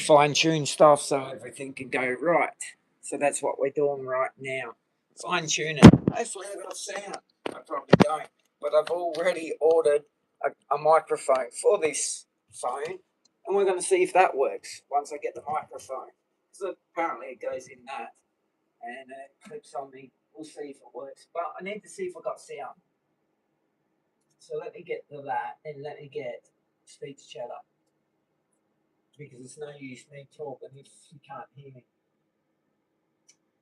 fine-tune stuff so everything can go right. So that's what we're doing right now. Fine-tuning. Hopefully I've got sound. I probably don't. But I've already ordered a microphone for this phone. And we're going to see if that works once I get the microphone. So apparently it goes in that. And it clips on me. We'll see if it works. But I need to see if I got sound. So let me get to that and let me get speech chatter. Because it's no use me talking if you can't hear me.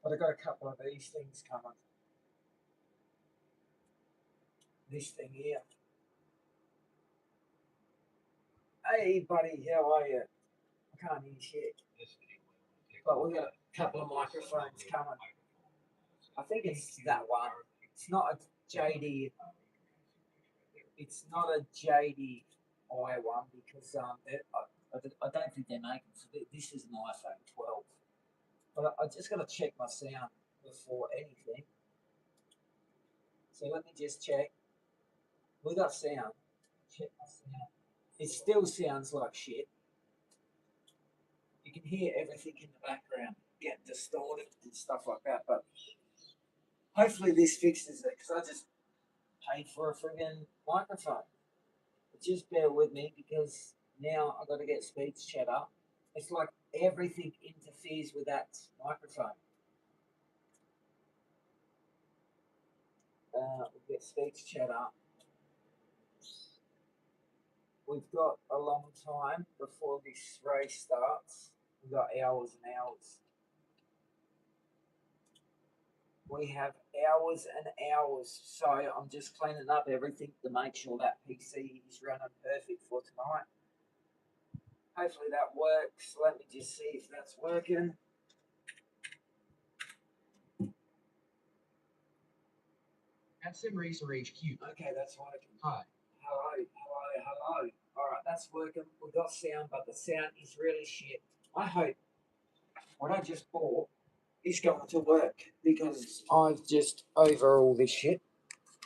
But I got a couple of these things coming. This thing here. Hey buddy, how are you? I can't hear shit. But we got a couple of microphones coming. I think it's that one. It's not a JD. It's not a JDI one because I don't think they're making. So this is an iPhone 12. But I just got to check my sound before anything. So let me just check. We got sound. Check my sound. It still sounds like shit. You can hear everything in the background get distorted and stuff like that. But hopefully this fixes it because I just paid for a friggin' microphone. But just bear with me because now I've got to get speech chatter. It's like everything interferes with that microphone. We'll get speech chatter. We've got a long time before this race starts. We've got hours and hours. We have hours and hours. So I'm just cleaning up everything to make sure that PC is running perfect for tonight. Hopefully that works. Let me just see if that's working. At simracerhq. Okay, that's working. Hi. Hello. All right, that's working. We've got sound, but the sound is really shit. I hope what I just bought is going to work because I've just over all this shit.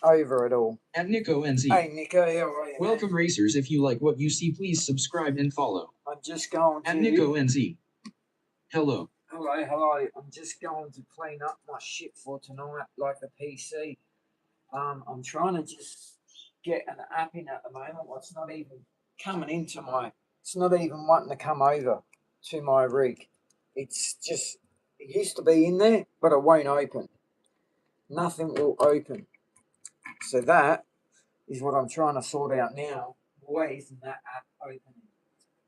Over it all. At Nico NZ. Hey, Nico, how are you? Welcome, man? racers. If you like what you see, please subscribe and follow. I'm just going to... At Nico NZ. Hello. Hello. I'm just going to clean up my shit for tonight, like the PC. I'm trying to just get an app in at the moment. It's not even coming into my... It's not even wanting to come over to my rig. It's just... It used to be in there, but it won't open. Nothing will open. So that is what I'm trying to sort out now. Why isn't that app opening?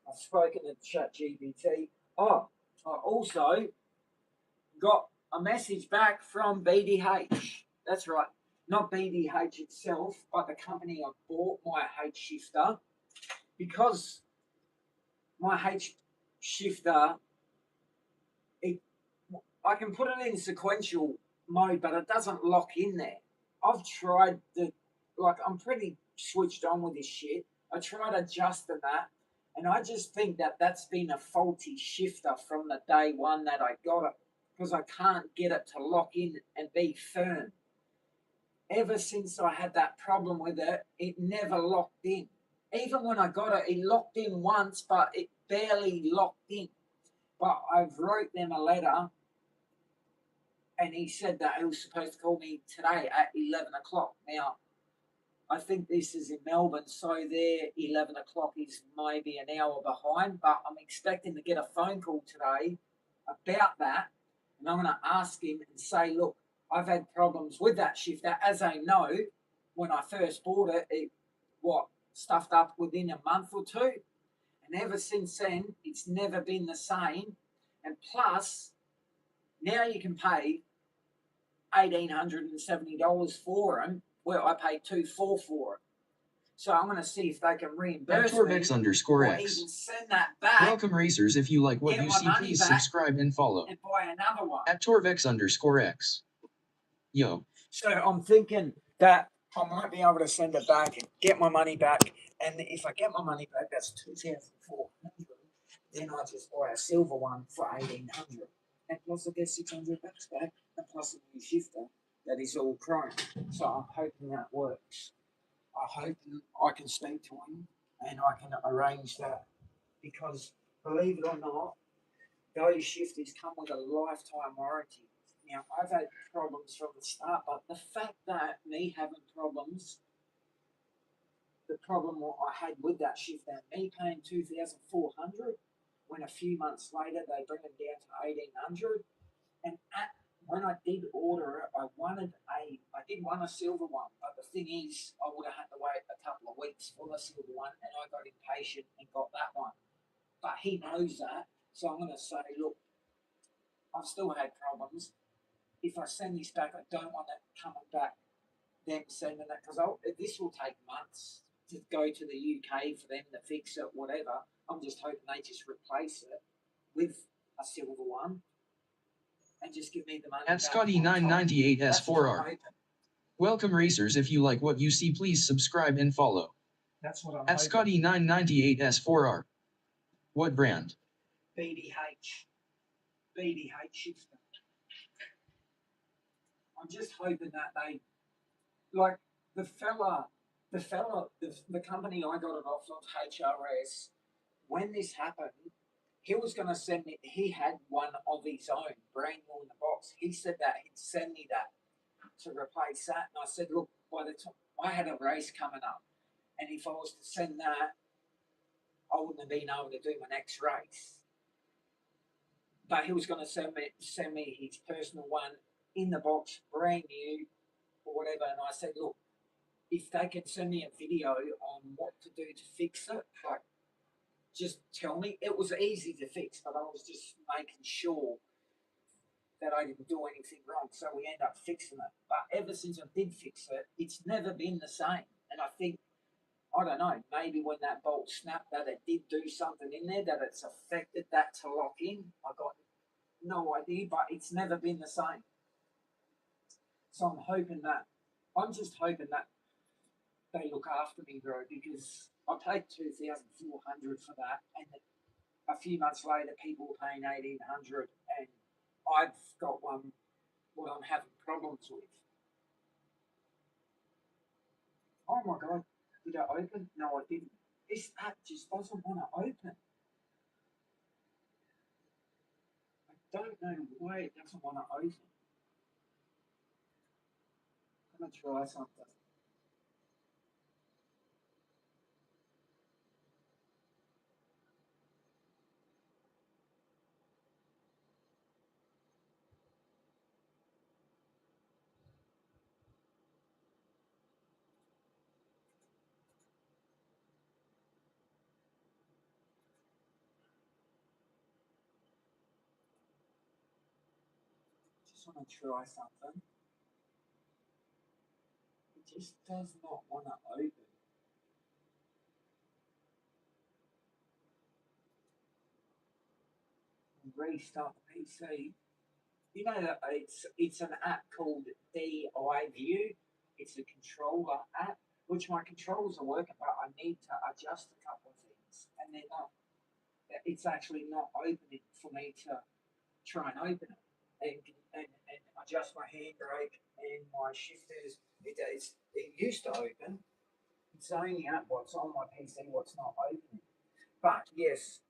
I've spoken to ChatGPT. Oh, I also got a message back from BDH. That's right. Not BDH itself, but the company I bought my H shifter. Because my H shifter, I can put it in sequential mode, but it doesn't lock in there. I've tried I'm pretty switched on with this shit. I tried adjusting that, and I just think that that's been a faulty shifter from the day one that I got it, because I can't get it to lock in and be firm. Ever since I had that problem with it, it never locked in. Even when I got it, it locked in once, but it barely locked in. But I've wrote them a letter, and he said that he was supposed to call me today at 11 o'clock. Now, I think this is in Melbourne, so their 11 o'clock is maybe an hour behind, but I'm expecting to get a phone call today about that, and I'm going to ask him and say, look, I've had problems with that shifter. As I know, when I first bought it, it stuffed up within a month or two, and ever since then, it's never been the same, and plus, now you can pay $1,870 for them, where I paid $2,400 for it. So I'm going to see if they can reimburse me _X. or even send that back. Welcome, racers. If you like what you see, please subscribe and follow. And buy another one. At _X. Yo. So I'm thinking that I might be able to send it back and get my money back. And if I get my money back, that's $2,400. Then I just buy a silver one for $1,800. And plus I get $600 back, and plus a new shifter that is all chrome. So I'm hoping that works. I hope I can speak to him and I can arrange that, because believe it or not, those shifters come with a lifetime warranty. Now, I've had problems from the start, but the fact that me having problems, the problem what I had with that shifter, me paying 2,400, when a few months later they bring it down to 1,800, and when I did order it, I did want a silver one, but the thing is, I would have had to wait a couple of weeks for the silver one, and I got impatient and got that one. But he knows that, so I'm going to say, look, I've still had problems. If I send this back, I don't want it coming back, them sending it, because this will take months to go to the UK for them to fix it, whatever. I'm just hoping they just replace it with a silver one and just give me the money At back. Scotty998S4R. Welcome racers, if you like what you see, please subscribe and follow. That's what I'm At Scotty998S4R. What brand? BDH shifter. I'm just hoping that they, like the company I got it off of, HRS, when this happened, he was going to send me, he had one of his own, brand new in the box. He said that he'd send me that to replace that. And I said, look, by the time I had a race coming up, and if I was to send that, I wouldn't have been able to do my next race. But he was going to send me his personal one in the box, brand new, or whatever. And I said, look, if they could send me a video on what to do to fix it, like, just tell me. It was easy to fix, but I was just making sure that I didn't do anything wrong. So we end up fixing it. But ever since I did fix it, it's never been the same. And I think, I don't know, maybe when that bolt snapped, that it did do something in there, that it's affected that to lock in. I got no idea, but it's never been the same. So I'm just hoping that they look after me, bro, because I paid 2,400 for that, and a few months later, people were paying 1,800, and I've got one what I'm having problems with. Oh my god, did I open? No, I didn't. This app just doesn't want to open. I don't know why it doesn't want to open. I'm gonna try something. Just want to try something. It just does not want to open. Restart the PC. You know that it's an app called DiView. It's a controller app, which my controls are working, but I need to adjust a couple of things, and they're not. It's actually not opening for me to try and open it and adjust my handbrake and my shifters. It used to open. It's only at what's on my PC what's not opening. But yes,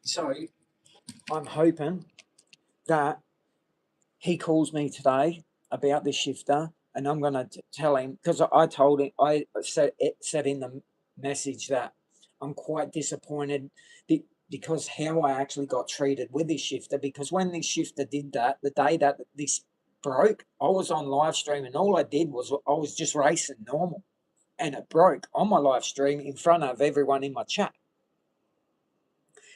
so I'm hoping that he calls me today about this shifter, and I'm going to tell him, because I told him, I said in the message that I'm quite disappointed because how I actually got treated with this shifter, because when this shifter did that, the day that this broke, I was on live stream, and all I did was I was just racing normal, and it broke on my live stream in front of everyone in my chat.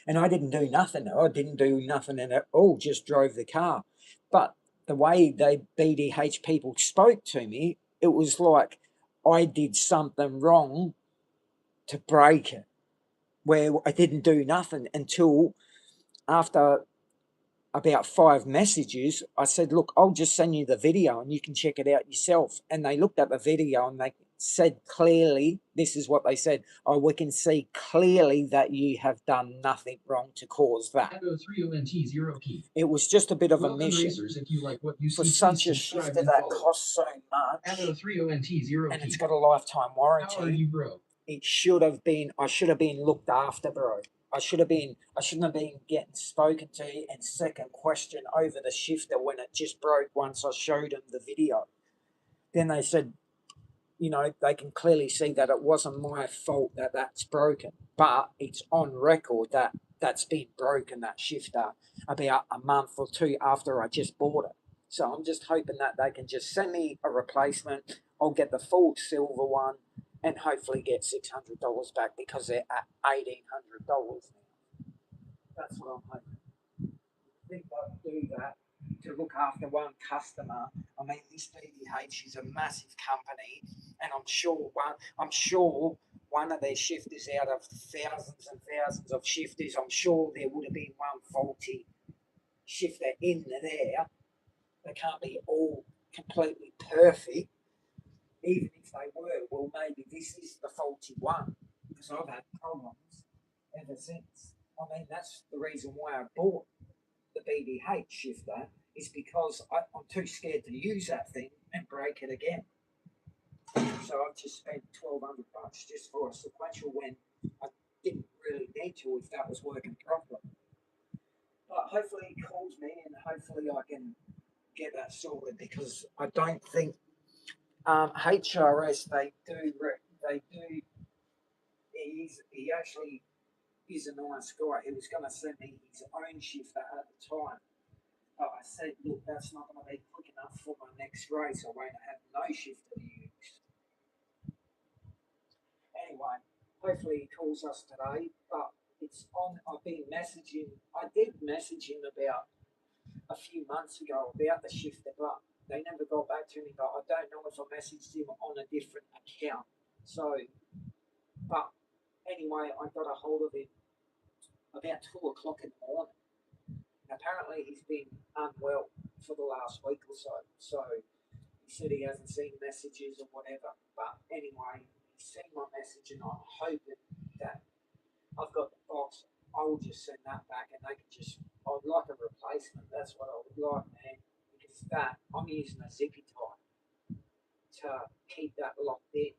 And I didn't do nothing. I didn't do nothing at all, just drove the car. But the way they BDH people spoke to me, it was like I did something wrong to break it, where I didn't do nothing until after about 5 messages, I said, look, I'll just send you the video and you can check it out yourself. And they looked at the video and they said clearly, this is what they said, oh, we can see clearly that you have done nothing wrong to cause that. It was just a bit of a mission if you like what you for see, such a shifter that costs so much, and it's got a lifetime warranty. How are you, bro? It should have been, I should have been looked after, bro. I shouldn't have been getting spoken to and second question over the shifter when it just broke once I showed them the video. Then they said, you know, they can clearly see that it wasn't my fault that that's broken, but it's on record that that's been broken, that shifter, about a month or two after I just bought it. So I'm just hoping that they can just send me a replacement. I'll get the full silver one and hopefully get $600 back because they're at $1,800 now. That's what I'm hoping. I think they'll do that to look after one customer. I mean, this BBH is a massive company, and I'm sure one of their shifters out of thousands and thousands of shifters, I'm sure there would have been one faulty shifter in there. They can't be all completely perfect. Even if they were, well, maybe this is the faulty one because I've had problems ever since. I mean, that's the reason why I bought the BBH shifter, is because I'm too scared to use that thing and break it again. So I've just spent $1,200 just for a sequential when I didn't really need to if that was working properly. But hopefully he calls me and hopefully I can get that sorted, because I don't think HRS he actually is a nice guy. He was going to send me his own shifter at the time. But I said, look, that's not going to be quick enough for my next race. I won't have no shifter to use. Anyway, hopefully he calls us today. But it's on. I've been messaging. I did message him about a few months ago about the shifter, but they never got back to me. But I don't know if I messaged him on a different account. So, but anyway, I got a hold of him about 2 o'clock in the morning. And apparently he's been unwell for the last week or so. So he said he hasn't seen messages or whatever. But anyway, he's seen my message and I'm hoping that I've got the box. I will just send that back and they can just, I'd like a replacement. That's what I would like, man. Because that, I'm using a zippy tie to keep that locked in.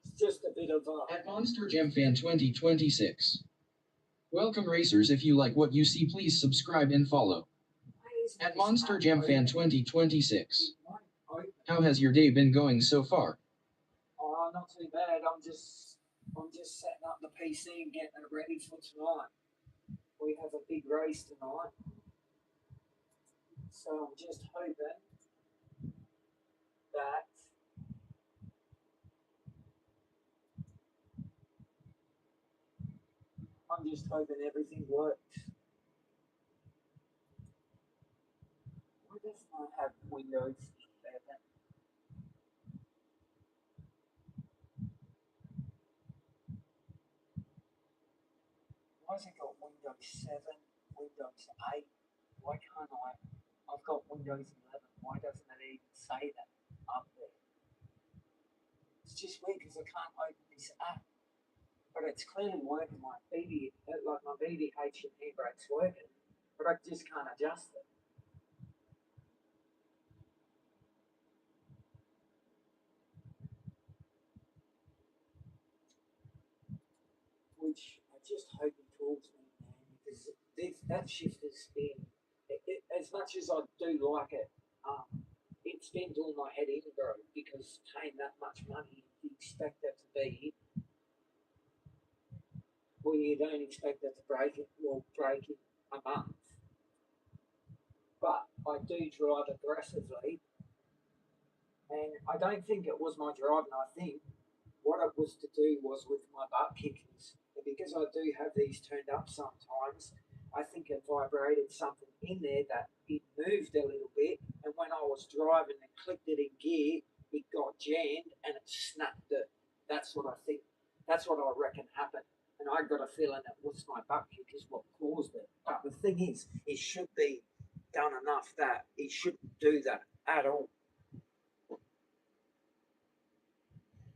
It's just a bit of a... At Monster Jam Fan 2026. Welcome racers, if you like what you see, please subscribe and follow. At Monster Jam Fan 2026. How has your day been going so far? Oh, not too bad. I'm just setting up the PC and getting it ready for tonight. We have a big race tonight. So I'm just hoping that everything works. Why doesn't I have Windows 11? Why has it got Windows 7, Windows 8? Why can't I? I've got Windows 11. Why doesn't it even say that up there? It's just weird because I can't open this app. But it's clearly working. My BBH and handbrake's working, but I just can't adjust it. Which I just hope he calls me, man, because that shift has been, as much as I do like it, it's been doing my head in, bro, because paying that much money, you expect it to be, well, you don't expect it to break it in a month. But I do drive aggressively, and I don't think it was my driving. I think what it was to do was with my butt kickers. And because I do have these turned up sometimes, I think it vibrated something in there that it moved a little bit. And when I was driving and clicked it in gear, it got jammed and it snapped it. That's what I think. That's what I reckon happened. And I got a feeling it was my butt kick is what caused it. But the thing is, it should be done enough that it shouldn't do that at all.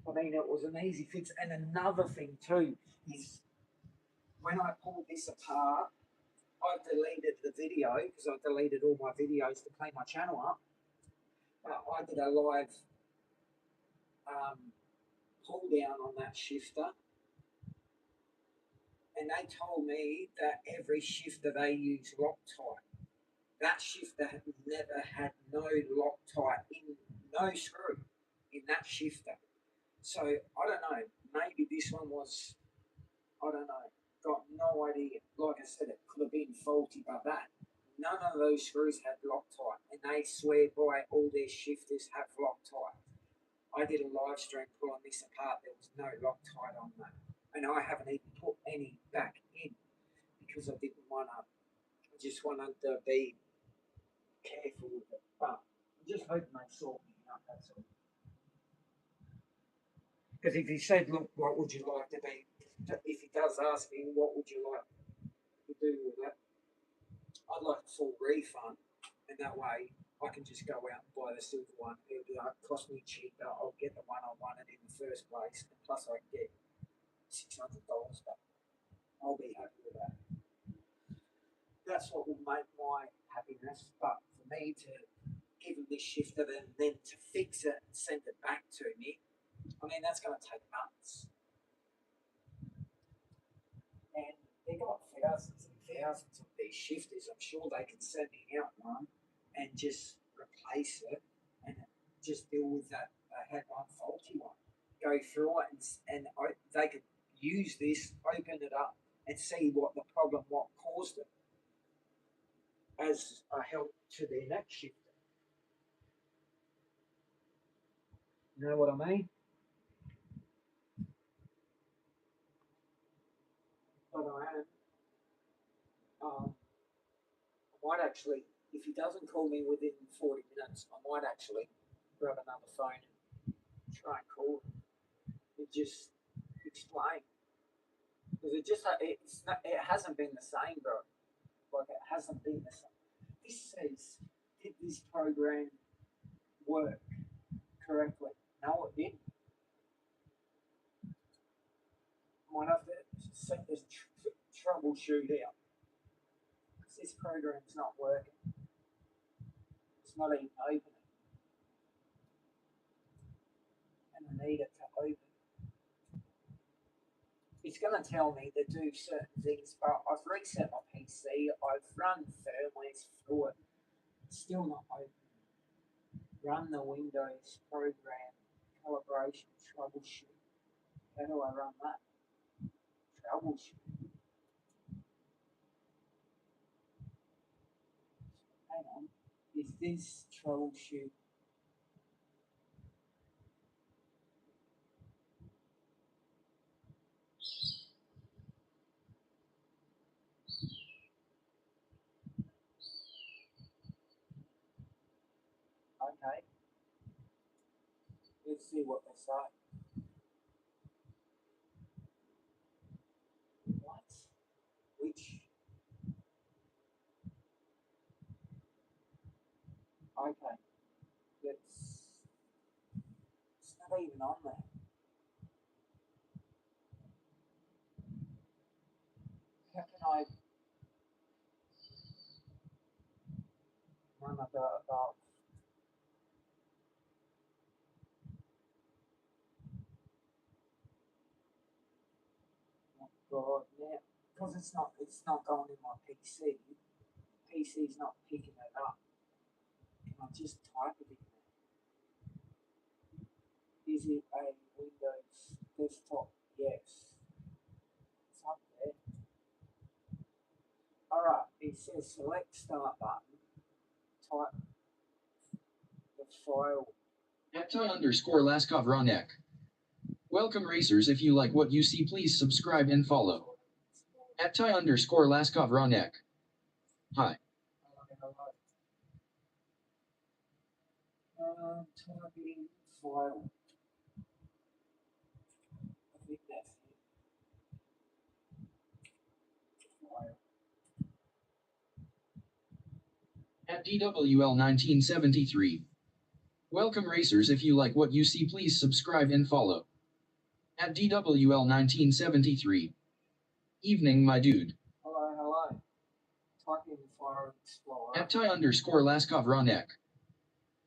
I mean, it was an easy fix. And another thing too is when I pulled this apart, I deleted the video because I deleted all my videos to clean my channel up. I did a live pull down on that shifter, and they told me that every shifter they use Loctite. That shifter had never had no Loctite in, no screw in that shifter. So I don't know. Maybe this one was, I don't know. Got no idea. Like I said, it could have been faulty, but that none of those screws had Loctite, and they swear by all their shifters have Loctite. I did a live stream pulling this apart. There was no Loctite on that, and I haven't even put any back in because I didn't want to. I just wanted to be careful with it. But I'm just hoping they sort me out. That's all. Because if he said, "Look, what would you like to be?" If he does ask me, "What would you like to do with that?" I'd like a full refund, and that way I can just go out and buy the silver one. It'll be like, cost me cheaper. I'll get the one I wanted in the first place, and plus I can get $600 back. I'll be happy with that. That's what will make my happiness. But for me to give them this shifter and then to fix it and send it back to me, I mean, that's going to take months. And they've got thousands and thousands of these shifters. I'm sure they can send me out one and just replace it and just deal with that. They had one faulty one. Go through it and they could use this, open it up, and see what the problem, what caused it, as a help to their next shifter. You know what I mean? But I am. I might actually, if he doesn't call me within 40 minutes, I might actually grab another phone and try and call him and just explain. Because it hasn't been the same, bro. Like, it hasn't been the same. This says, did this program work correctly? No, it didn't. Might have to set this troubleshoot out. Because this program's not working. It's not even opening. And I need it to open. It's going to tell me to do certain things, but I've reset my PC, I've run firmwares through it, it's still not open. Run the Windows program, calibration, troubleshoot. How do I run that? Troubleshoot. Hang on. Is this troubleshoot? Okay. Let's see what they say. What? Which? Okay. It's not even on there. How can I run above? God, yeah. Because it's not going in my PC. PC's not picking it up. Can I just type it in there? Is it a Windows desktop? Yes. It's up there. Alright, it says select start button, type the file. @Ty_Laskov Welcome racers, if you like what you see, please subscribe and follow. @Ty_Laskov Hi. Typing file. I think that's it. File. @DWL1973 Welcome racers, if you like what you see, please subscribe and follow. @DWL1973 Evening, my dude. Hello. Typing Fire Explorer. @Ty_Laskov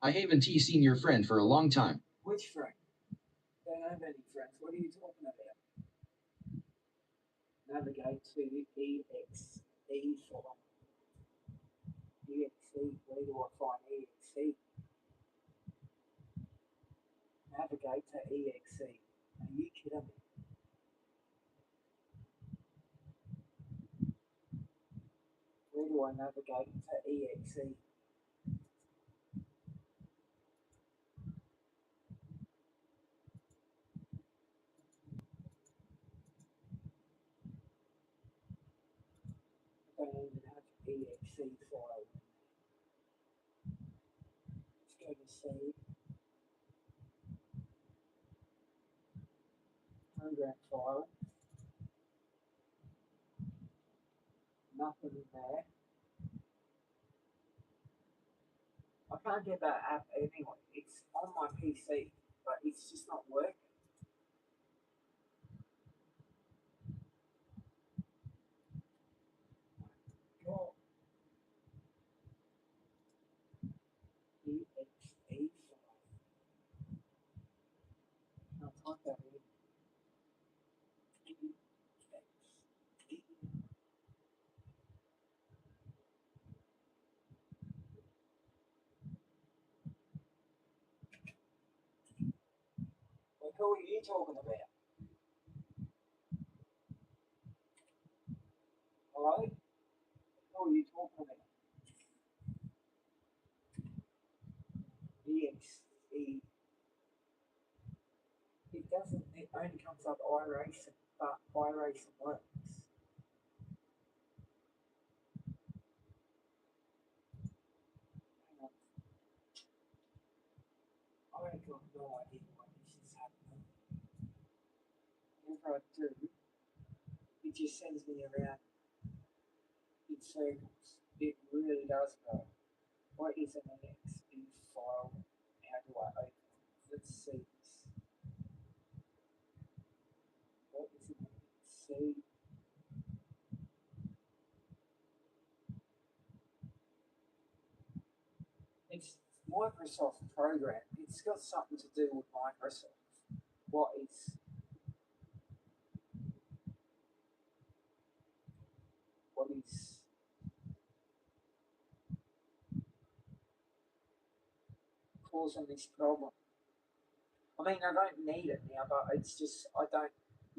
I haven't seen your friend for a long time. Which friend? have any friends. What are you talking about? Navigate to EXE file. EXE, where do I find EXE? Navigate to EXE. Are you kidding me? Where do I navigate to EXE? I don't even have EXE file. Let's go to save. Program file. Nothing in there. I can't get that app anyway. It's on my PC, but it's just not working. God. EXE file. I'll type that in. EXE. Like, who are you talking about? Hello? Who are you talking about? EXE. It doesn't, it only comes up iracing, but iracing works. Hang on. I've got no idea why this is happening. Whenever I do, it just sends me around in circles. It really does go. What is an EXE file? How do I open it? Let's see this. What is an EXE? It's Microsoft program. It's got something to do with Microsoft. What is causing this problem? I mean, I don't need it now, but it's just I don't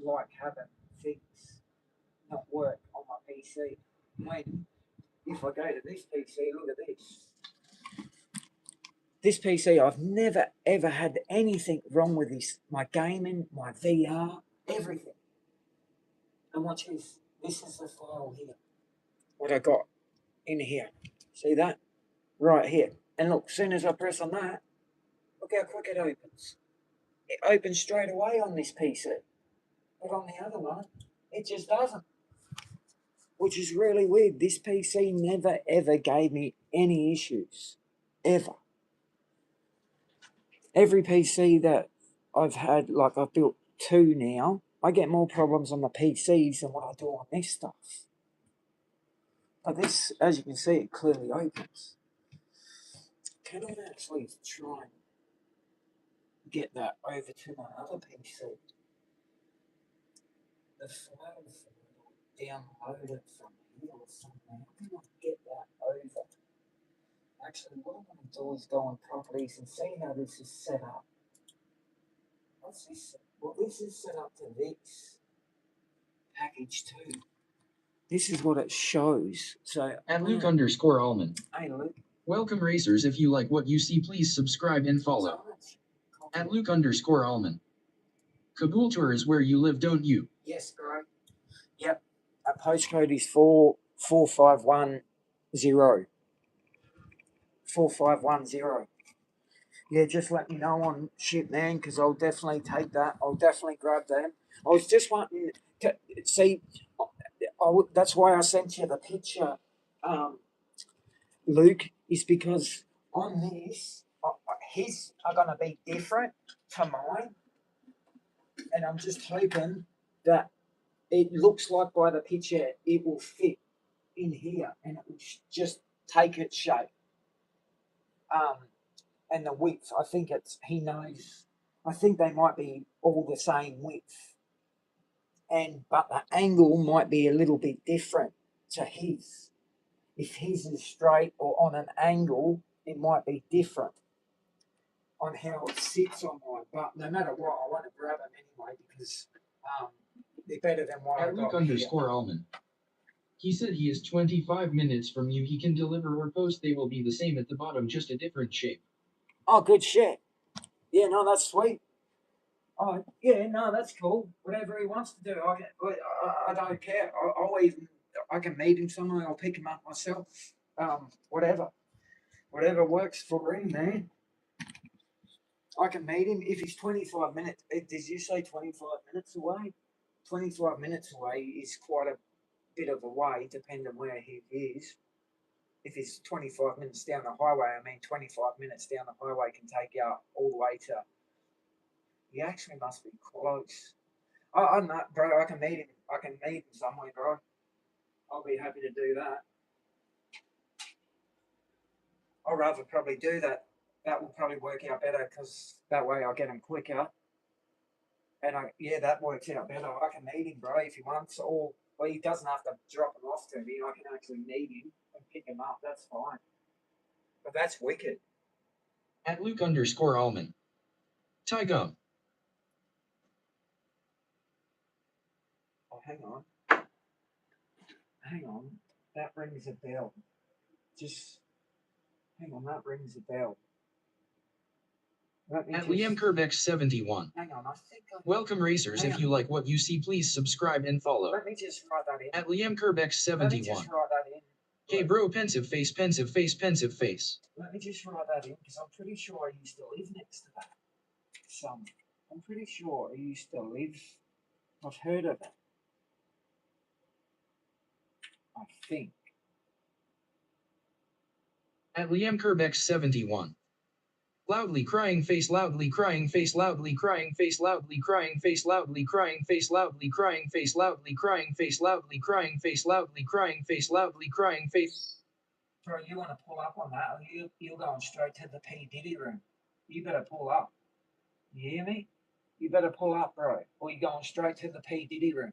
like having things not work on my PC. When if I go to this PC, look at this. This PC, I've never ever had anything wrong with this. My gaming, my VR, everything. And watch this. This is the file here. What I got in here. See that? Right here. And look, as soon as I press on that, look how quick it opens. It opens straight away on this PC. But on the other one, it just doesn't. Which is really weird. This PC never ever gave me any issues. Ever. Every PC that I've had, like I've built two now, I get more problems on the PCs than what I do on this stuff. But this, as you can see, it clearly opens. Can I actually try and get that over to my other PC? The file download it from here or something. How can I get that over? Actually, what I'm going to do is go on properties and see how this is set up. What's this? Well, this is set up to this package too. This is what it shows. So At Luke_Allman. Hey Luke. Welcome racers. If you like what you see, please subscribe and follow. At Luke_Allman. Kabul Tour is where you live, don't you? Yes, correct. Yep. Our postcode is 4510. 4510. Yeah, just let me know on shit, man, because I'll definitely take that. I'll definitely grab them. I was just wanting to see. That's why I sent you the picture, Luke, is because on this, his are going to be different to mine. And I'm just hoping that it looks like by the picture it will fit in here and it will just take its shape. And the width, I think he knows I think they might be all the same width, but the angle might be a little bit different to his. If his is straight or on an angle, it might be different on how it sits on mine. But no matter what, I want to grab them anyway because they're better than what I At got Luke_Allman. He said he is 25 minutes from you. He can deliver or post. They will be the same at the bottom, just a different shape. Oh, good shit. Yeah, no, that's sweet. Oh, yeah, no, that's cool. Whatever he wants to do, I don't care. I can meet him somewhere. I'll pick him up myself. Whatever works for him, man. I can meet him if he's 25 minutes. Did you say 25 minutes away? 25 minutes away is quite a bit of a way, depending on where he is. If it's 25 minutes down the highway, 25 minutes down the highway can take you all the way to. He actually must be close. I'm not, bro. I can meet him. I can meet him somewhere, bro. I'll be happy to do that. I'd rather probably do that. That will probably work out better because that way I'll get him quicker. And that works out better. I can meet him, bro, if he wants, or he doesn't have to drop him off to me. I can actually meet him and pick him up. That's fine. But that's wicked. At Luke_Allman. Tie gum. Oh, hang on. Hang on. That rings a bell. Just hang on. That rings a bell. At Liam Kerbeck71. Hang on. I think. Welcome, racers. If you like what you see, please subscribe and follow. Let me just write that in. At Liam Kerbeck71. Let me just write that in. Hey, bro, pensive face, pensive face, pensive face. Let me just write that in because I'm pretty sure I used to live next to that. I'm pretty sure I used to live. I've heard of it. I think. At Liam Kerbeck71. Loudly crying face, loudly crying face, loudly crying face, loudly crying face, loudly crying face, loudly crying face, loudly crying face, loudly crying face, loudly crying face, loudly crying face. Bro, you want to pull up on that, or you're going straight to the P. Diddy room. You better pull up. You hear me? You better pull up, bro, or you're going straight to the P. Diddy room.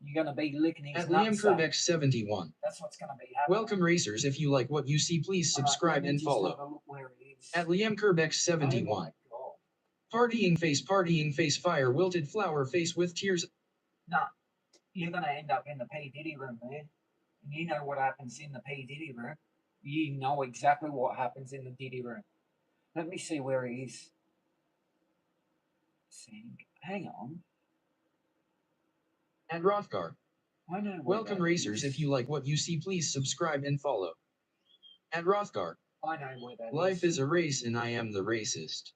You're going to be licking his nuts. At Liam Kerbeck71. That's what's going to be happening. Welcome, racers. If you like what you see, please subscribe and follow. At Liam Kerbeck71. Oh, partying face, fire, wilted flower face with tears. Nah, you're going to end up in the P. Diddy room, man. And you know what happens in the P. Diddy room. You know exactly what happens in the Diddy room. Let me see where he is. Hang on. At Rothgar. I know. Welcome, racers. If you like what you see, please subscribe and follow. At Rothgar. I know where that Life is a race and I am the racist.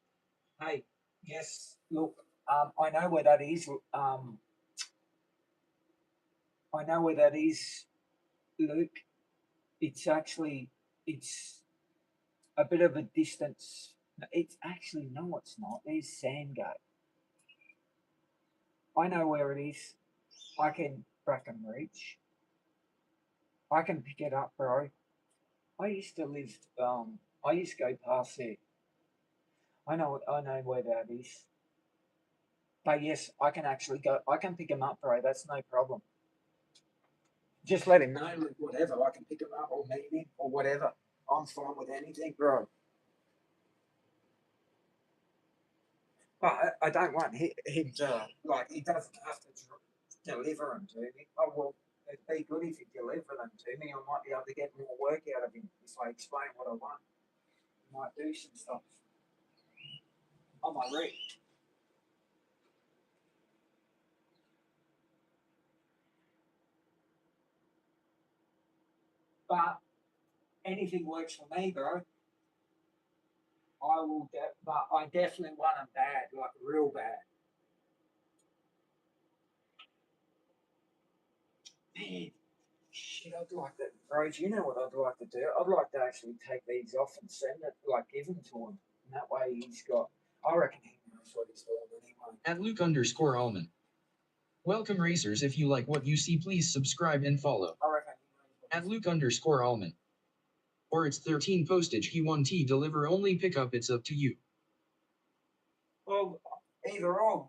Hey, yes, look, I know where that is. I know where that is, Luke. It's a bit of a distance. It's actually, no, it's not. There's Sandgate. I know where it is. I can Brackenreach. I can pick it up, bro. I used to go past there. I know where that is. But yes, I can actually go. I can pick him up, bro. That's no problem. Just let him know, Luke, whatever. I can pick him up or meet him or whatever. I'm fine with anything, bro. But I don't want him to, he doesn't have to deliver them to me. Oh, well, it'd be good if he delivered them to me. I might be able to get more work out of him if I explain what I want. I might do some stuff on my rig. But anything works for me, bro. But I definitely want them bad, like real bad. Man, shit, I'd like that, bro. Do you know what I'd like to do? I'd like to actually take these off and send it, give them to him. And that way I reckon he knows what he's doing anyway. At Luke_Allman. Welcome, racers. If you like what you see, please subscribe and follow. I reckon he knows. At Luke_Allman. Or it's 13 postage, he 1T deliver only pickup, it's up to you. Well, Either or.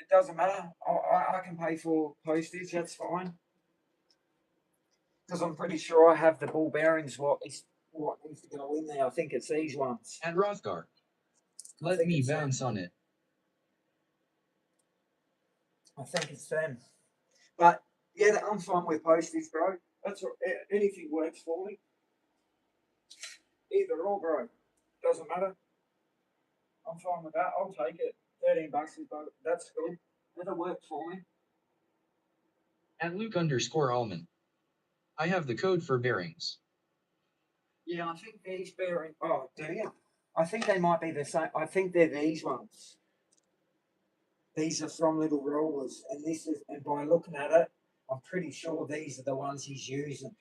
It doesn't matter. I can pay for postage, that's fine. Because I'm pretty sure I have the ball bearings what needs to go in there. I think it's these ones. And Rothgar. Let me bounce on it. I think it's them. But yeah, I'm fine with postage, bro. That's anything works for me. Either or, bro. Doesn't matter. I'm fine with that. I'll take it. $13 is that's good. That'll work for me. At Luke_Allman. I have the code for bearings. Yeah, I think these bearings. Oh, do you? I think they might be the same. I think they're these ones. These are from Little Rollers, and and by looking at it, I'm pretty sure these are the ones he's using.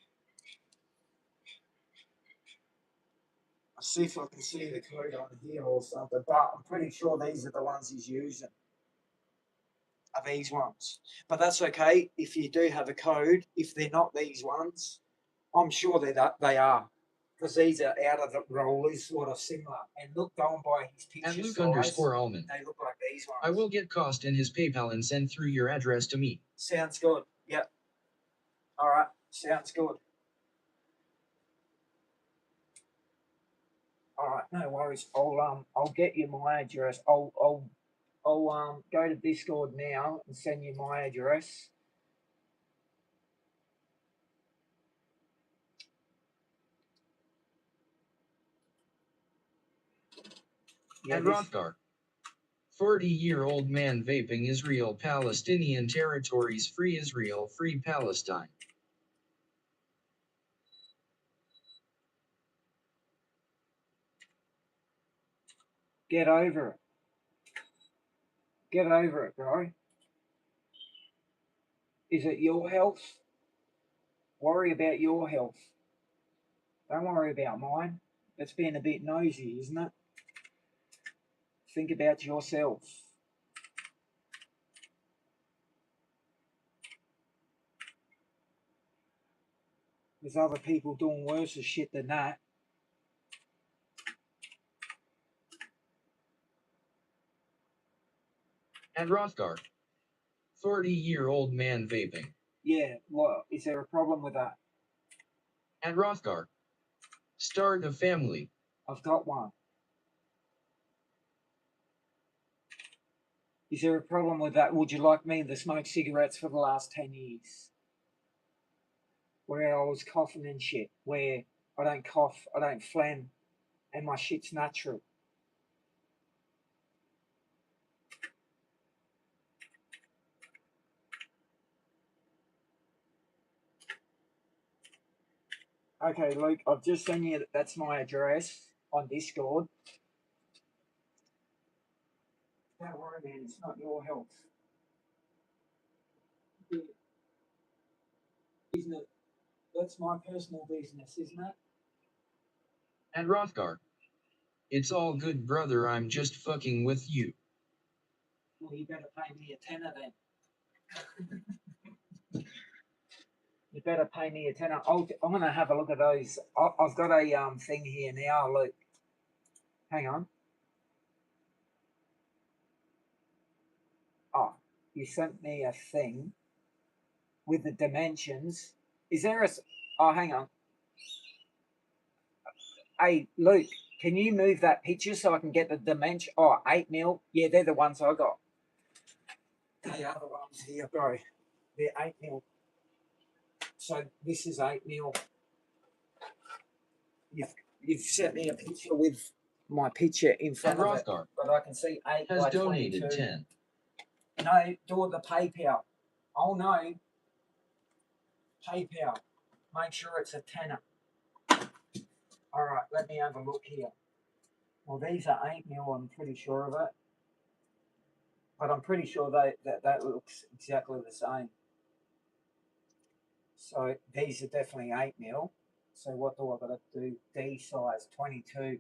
I'll see if I can see the code on here or something, but I'm pretty sure these are the ones he's using. Are these ones. But that's okay if you do have a code. If they're not these ones, I'm sure they are. Because these are out of the rollers, sort of similar. And look down by his picture At size, Luke_Allman. they look like these ones. I will get cost in his PayPal and send through your address to me. Sounds good. Yep. All right. Sounds good. All right. No worries. I'll get you my address. I'll go to Discord now and send you my address. Yeah, and Rothgar. 40-year-old man vaping Israel Palestinian territories free Israel free Palestine. Get over it. Get over it, bro. Is it your health? Worry about your health. Don't worry about mine. That's being a bit nosy, isn't it? Think about yourself. There's other people doing worse shit than that. And Rothgar. 40-year-old man vaping. Yeah, what? Is there a problem with that? And Rothgar. Start a family. I've got one. Is there a problem with that? Would you like me to smoke cigarettes for the last 10 years? Where I was coughing and shit. Where I don't cough, I don't phlegm, and my shit's natural. Okay, Luke, I've just sent you, that's my address on Discord. Don't worry, man, it's not your health. Isn't it? That's my personal business, isn't it? And Rothgar. It's all good, brother, I'm just fucking with you. Well, you better pay me a tenner then. You better pay me a tenner. I'm going to have a look at those. I've got a thing here now. Look, hang on. Oh, you sent me a thing with the dimensions. Is there a? Oh, hang on. Hey, Luke, can you move that picture so I can get the dimension? Oh, 8 mil. Yeah, they're the ones I got. They are the ones here, bro. They're 8 mil. So this is 8 mil. You've sent me a picture with my picture in front of it, but I can see 8 has by donated 22. 10. No, do the PayPal. Oh no, PayPal. Make sure it's a tenner. All right, let me have a look here. Well, these are 8 mil. I'm pretty sure of it, but I'm pretty sure that looks exactly the same. So these are definitely 8 mil. So what do I got to do? D size 22.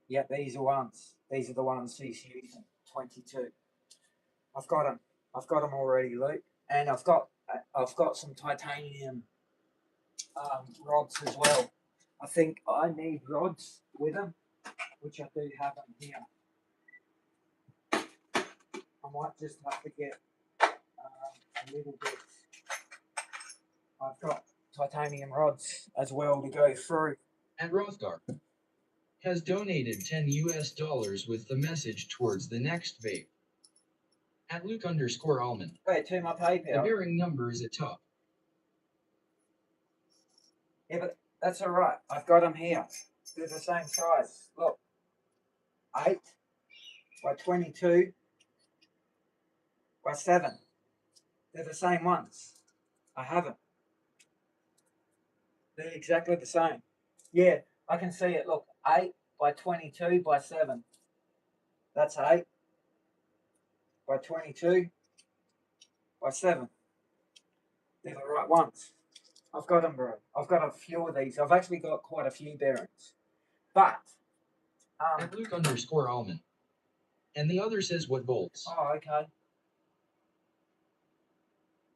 Yeah, these are ones. These are the ones he's using. 22. I've got them. I've got them already, Luke. And I've got some titanium rods as well. I think I need rods with them, which I do have them here. I might just have to get a little bit. I've got titanium rods as well to go through. At Rothgar has donated $10 with the message towards the next vape. At Luke_Allman. Where to my PayPal? The bearing number is at top. Yeah, but that's all right. I've got them here. They're the same size. Look, 8 by 22 by 7. They're the same ones. I have them. They're exactly the same. Yeah, I can see it. Look, 8 by 22 by 7. That's 8 by 22 by 7. They're the right ones. I've got them, bro. I've got a few of these. I've actually got quite a few bearings. But, At Luke_Allman. And the other says what bolts. Oh, okay.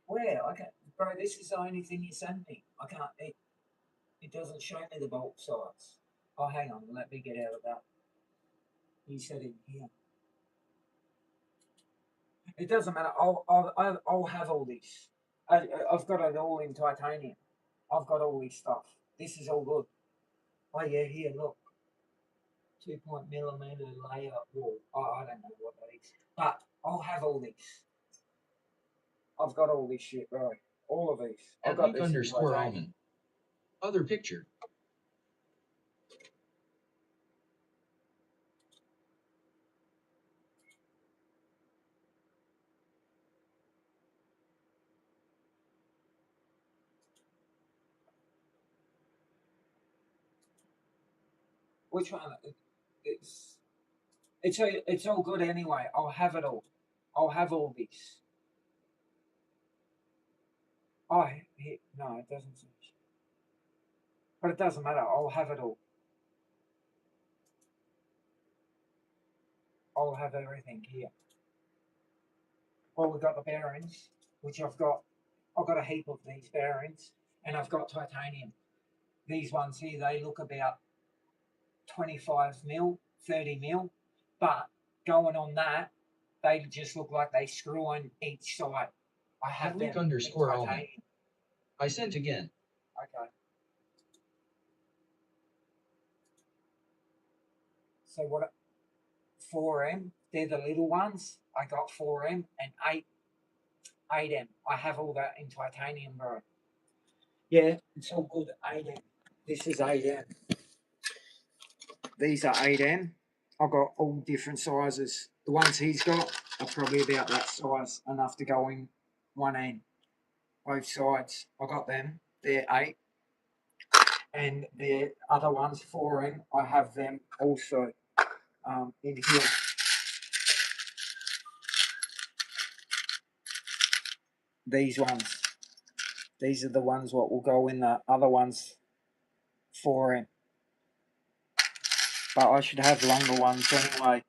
Where? Okay. Bro, this is the only thing you sent me. I can't, it doesn't show me the bolt size. Oh, hang on. Let me get out of that. You said it here. It doesn't matter. I'll have all these. I've got it all in titanium. I've got all this stuff. This is all good. Oh yeah, here, look. 2.mm layer wall. Oh, I don't know what that is. But I'll have all this. I've got all this shit, bro. All of these. I've At got this in titanium. Luke_Allman. Other picture. Which one? It's all good anyway. I'll have it all. I'll have all this. Oh, no, it doesn't say. But it doesn't matter. I'll have it all. I'll have everything here. Well, we've got the bearings, which I've got a heap of these bearings, and I've got titanium. These ones here, they look about 25 mil, 30 mil, but going on that, they just look like they screw on each side. I have them in Luke_Allman. titanium. I sent again. Okay. So what? 4M. They're the little ones. I got 4M and 8M. I have all that in titanium, bro. Yeah, it's all good. 8M. This is 8M. These are 8M. I've got all different sizes. The ones he's got are probably about that size, enough to go in one end. Both sides. I got them. They're 8. And the other ones, 4M, I have them also in here. These ones. These are the ones what will go in the other ones 4M. But I should have longer ones anyway.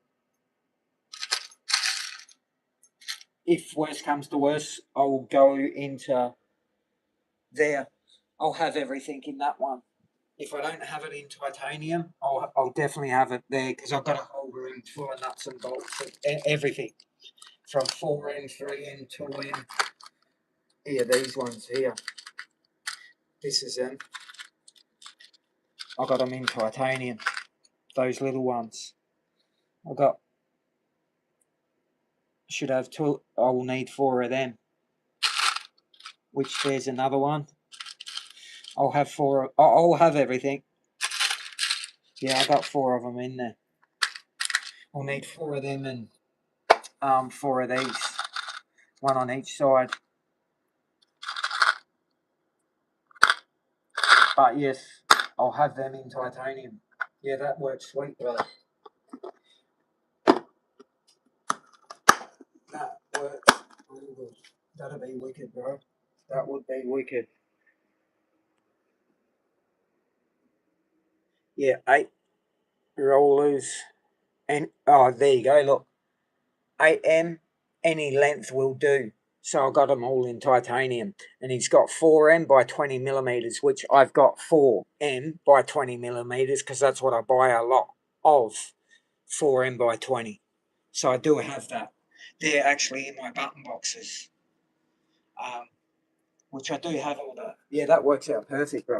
If worst comes to worst, I will go into there. I'll have everything in that one. If I don't have it in titanium, I'll definitely have it there, because I've got a whole room full of nuts and bolts and everything. From 4M, 3M, 2M. Here, these ones here. This is them. I got them in titanium. Those little ones. Should have 2. I will need 4 of them. Which there's another one. I'll have 4. I'll have everything. Yeah, I got 4 of them in there. I'll need 4 of them and 4 of these. 1 on each side. But yes, I'll have them in titanium. Yeah, that works sweet, brother. That works really good. That'd be wicked, bro. That would be wicked. Yeah, 8 rollers. And, oh, there you go, look. 8M, any length will do. So I got them all in titanium. And he's got 4M by 20 millimeters, which I've got 4M by 20 millimeters, because that's what I buy a lot of. 4M by 20. So I do have that. they're actually in my button boxes, which I do have all that. Yeah, that works out perfect, bro.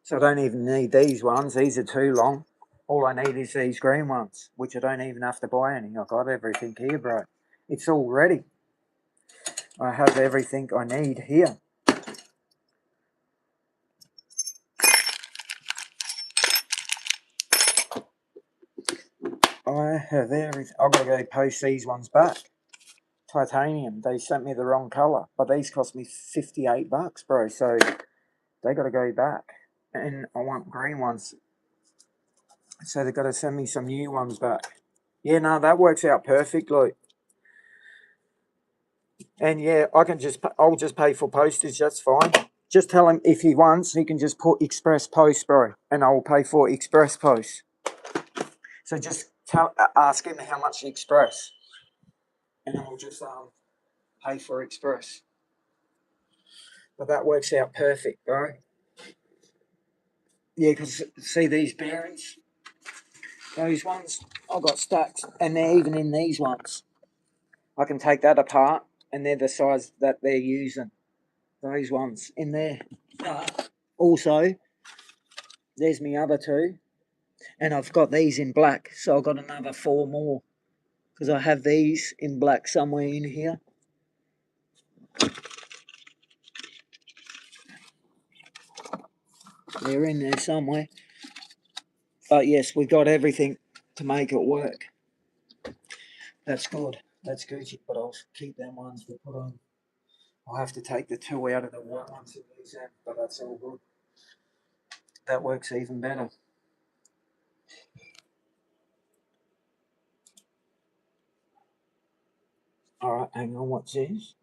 So I don't even need these ones. These are too long. All I need is these green ones, which I don't even have to buy any. I got everything here, bro. It's all ready. I have everything I need here. I have everything. I've got to go post these ones back. Titanium. They sent me the wrong colour, but these cost me $58, bro. So they got to go back. And I want green ones. So they've got to send me some new ones back. Yeah, no, that works out perfect, look. And yeah, I'll just pay for postage, that's fine. Just tell him if he wants, he can just put express post, bro. And I will pay for express post. So just ask him how much express. And I'll just pay for express. But that works out perfect, bro. Yeah, because see these bearings? Those ones, I've got stacks. And they're even in these ones. I can take that apart, and they're the size that they're using. Those ones in there. Also, there's my other two. And I've got these in black, so I've got another 4 more. Because I have these in black somewhere in here. They're in there somewhere. But yes, we've got everything to make it work. That's good. That's Gucci, but I'll keep them ones to put on. I'll have to take the 2 out of the white ones and use them, but that's all good. That works even better. Alright, hang on, what's this?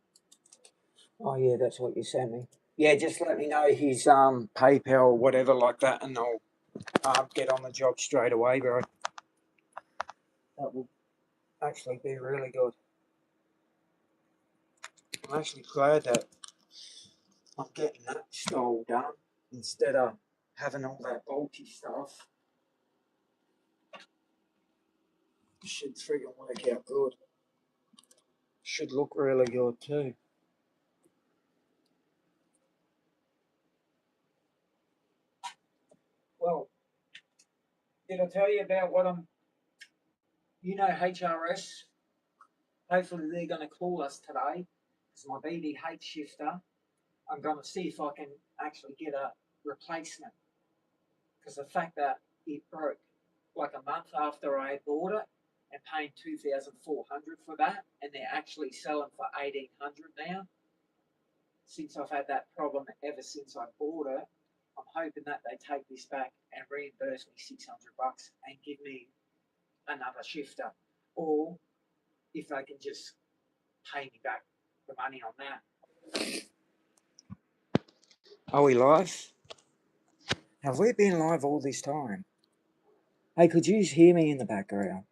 Oh yeah, that's what you sent me. Yeah, just let me know his PayPal or whatever like that, and I'll get on the job straight away, bro. That will actually be really good. I'm actually glad that I'm getting that style done instead of having all that bulky stuff. Should friggin' work out good. Should look really good too. Well, did I tell you about what HRS? Hopefully they're going to call us today. It's my BDH shifter. I'm going to see if I can actually get a replacement. Because the fact that it broke like a month after I bought it and paying $2,400 for that, and they're actually selling for $1,800 now. Since I've had that problem ever since I bought it, I'm hoping that they take this back and reimburse me $600 and give me another shifter, or if they can just pay me back the money on that. Are we live? Have we been live all this time? Hey, could you hear me in the background?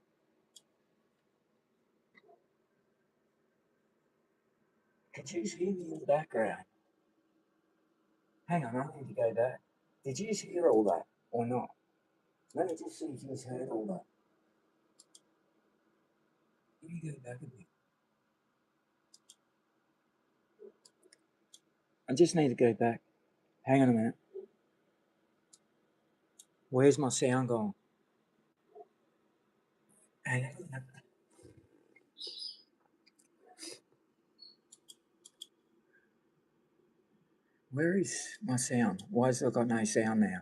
Could you hear me in the background? Hang on, I need to go back. Did you hear all that or not? Let me just see if you heard all that. Let me go back a bit. I just need to go back. Hang on a minute. Where's my sound gone? Hang on a minute. Where is my sound? Why has it got no sound now?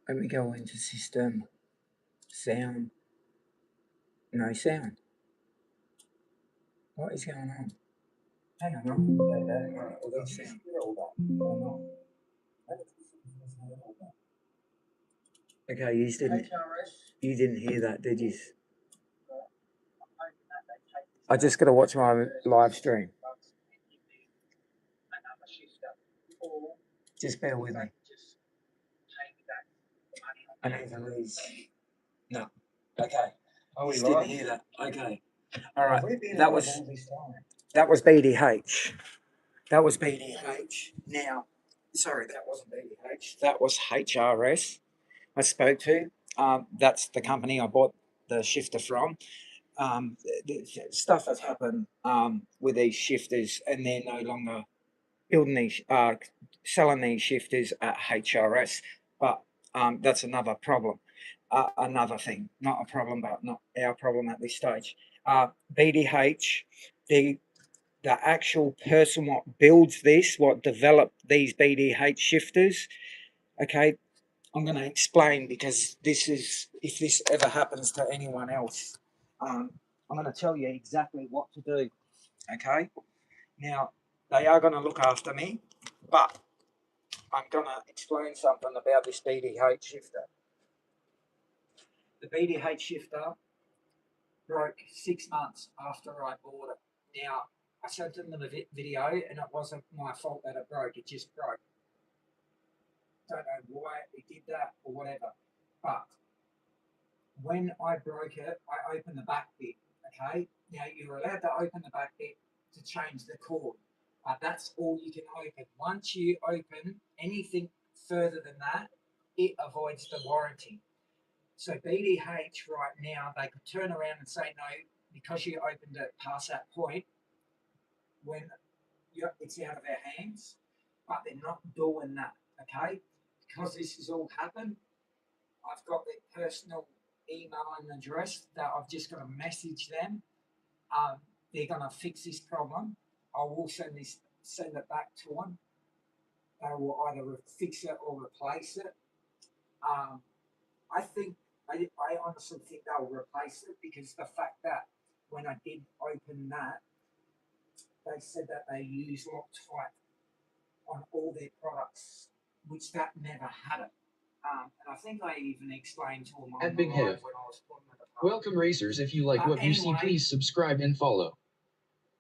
Let me go into system. Sound. No sound. What is going on? Hang on, I'm going to go back. Alright, well, let's just hear all that. Or not. Okay, you didn't hear that, did you? I just got to watch my live stream. Just bear with me. I need to lose. No. Okay. Oh, we didn't hear that. Okay. All right. That was BDH. That was BDH. Now sorry, that wasn't BDH. That was HRS I spoke to. That's the company I bought the shifter from. Stuff has happened with these shifters, and they're no longer building these, selling these shifters at HRS. But that's another problem, another thing, not a problem, but not our problem at this stage. BDH, the actual person what builds this, what developed these BDH shifters. Okay, I'm going to explain because this is, if this ever happens to anyone else, I'm going to tell you exactly what to do. Okay, now they are going to look after me, but I'm going to explain something about this BDH shifter. The BDH shifter broke 6 months after I bought it. Now, I sent them the video, and it wasn't my fault that it broke. It just broke. Don't know why it did that or whatever. But when I broke it, I opened the back bit. Okay, now you're allowed to open the back bit to change the cord, but that's all you can open. Once you open anything further than that, it avoids the warranty. So BDH right now, they could turn around and say no because you opened it past that point when it's out of our hands, but they're not doing that. Okay, because this has all happened, I've got their personal email and address that I've just got to message them. They're going to fix this problem. I will send it back to them. They will either fix it or replace it. I think I honestly think they'll replace it because the fact that when I did open that, they said that they use Loctite on all their products, which that never had it. And I think I even explained to them on At the Big live Hev. when I was putting it apart. Welcome racers, if you like what you see, Anyway, please subscribe and follow.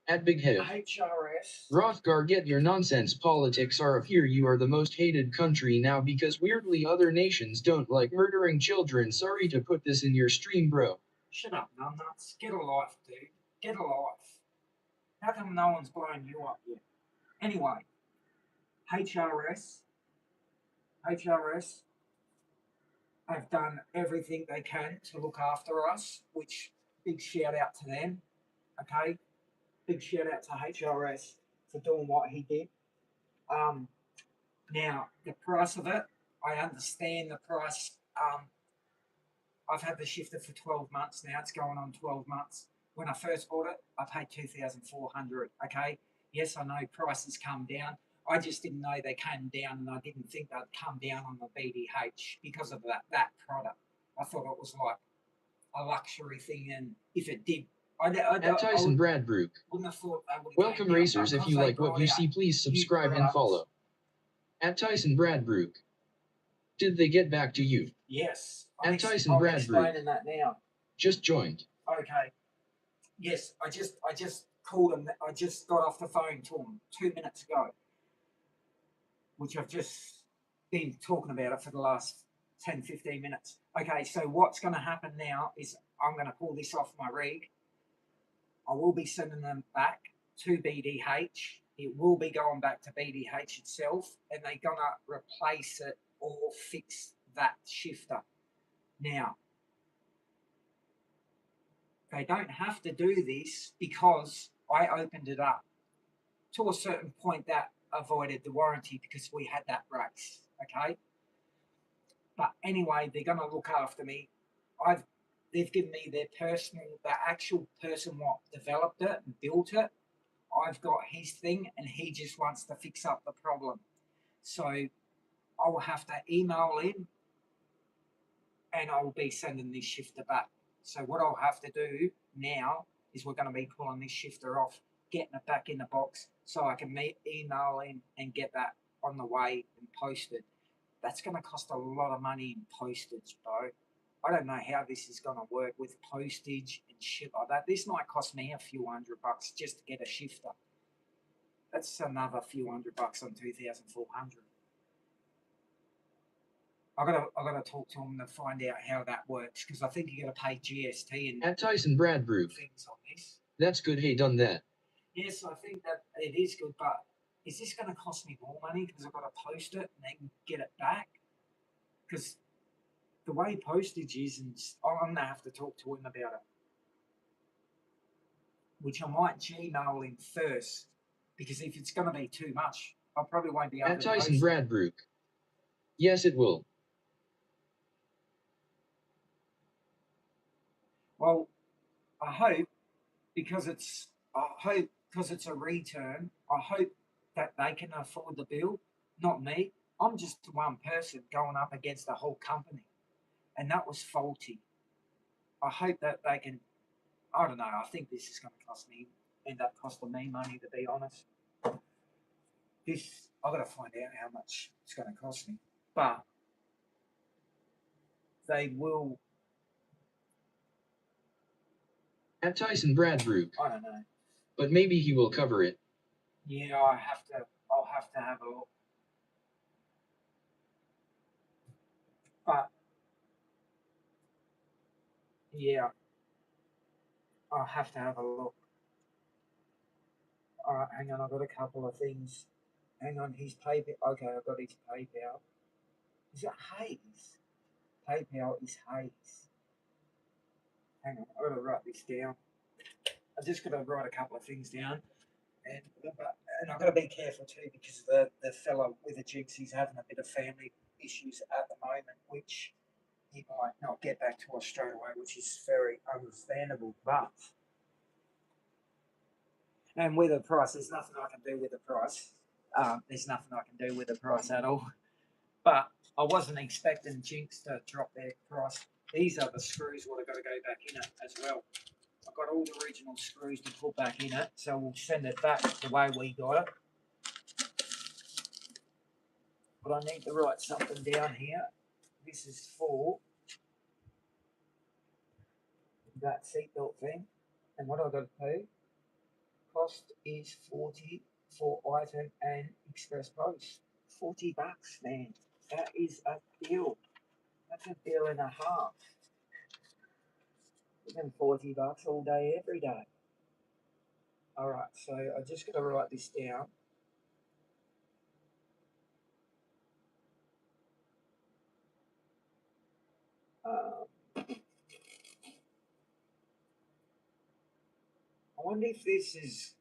At Big Hev. HRS. Rothgar, get your nonsense politics are up here. You are the most hated country now because weirdly other nations don't like murdering children. Sorry to put this in your stream, bro. Shut up, numbnuts. Get a life, dude. Get a life. How come no one's blowing you up yet? Anyway, HRS have done everything they can to look after us, which big shout out to them. Okay, big shout out to HRS for doing what he did. Now the price of it, I understand the price. I've had the shifter for 12 months now. It's going on 12 months. When I first bought it, I paid $2,400. Okay, yes, I know prices come down. I just didn't know they came down, and I didn't think they'd come down on the BDH because of that product. I thought it was like a luxury thing, and if it did, At Tyson Bradbrook. Wouldn't have thought they would have. Welcome racers, if you like what you see, please subscribe and follow. At Tyson Bradbrook. Did they get back to you? Yes. At Tyson I'm Bradbrook. explaining that now. Just joined. Okay. Yes, I just called him. I just got off the phone to him 2 minutes ago, which I've just been talking about it for the last 10, 15 minutes. Okay, so what's going to happen now is I'm going to pull this off my rig. I will be sending them back to BDH. It will be going back to BDH itself, and they're going to replace it or fix that shifter. Now, they don't have to do this because I opened it up to a certain point that avoided the warranty because we had that race. Okay. But anyway, they're going to look after me. They've given me the actual person what developed it and built it. I've got his thing, and he just wants to fix up the problem. So I'll have to email him, and I'll be sending this shifter back. So what I'll have to do now is we're going to be pulling this shifter off, getting it back in the box, so I can email him and get that on the way and posted. That's going to cost a lot of money in postage, bro. I don't know how this is going to work with postage and shit like that. This might cost me a few $100 just to get a shifter. That's another few $100 on 2,400. I gotta talk to him to find out how that works because I think you gotta pay GST and at Tyson Bradbrook. Things on this. That's good. Hey, done that. Yes, I think that it is good, but is this going to cost me more money because I've got to post it and then get it back? Because the way postage is, and I'm going to have to talk to him about it, which I might Gmail him first, because if it's going to be too much, I probably won't be able At to Tyson post it. Bradbrook. Yes, it will. Well, I hope because it's a return. I hope that they can afford the bill, not me. I'm just one person going up against the whole company, and that was faulty. I hope that they can. I don't know. I think this is going to end up costing me money, to be honest. I've got to find out how much it's going to cost me, but they will. At Tyson Bradbrook. I don't know. But maybe he will cover it. Yeah, I'll have to have a look. But yeah, I'll have to have a look. All right, hang on. I've got a couple of things. Hang on, his PayPal. Okay, I've got his PayPal. Is it Hayes? PayPal is Hayes. Hang on, I've got to write this down. I just got to write a couple of things down, and I've got to be careful too because the fellow with the jigs, he's having a bit of family issues at the moment, which he might not get back to us straight away, which is very understandable. But and with the price, there's nothing I can do with the price. There's nothing I can do with the price at all. But I wasn't expecting Jinx to drop their price. These are the screws what I've got to go back in it as well. I've got all the original screws to put back in it, so we'll send it back the way we got it. But I need to write something down here. This is for that seatbelt thing. And what I've got to pay, cost is 40 for item and express post. $40, man. That is a deal. That's a deal and a half. Within $40 all day, every day. All right, so I just got to write this down. I wonder if this is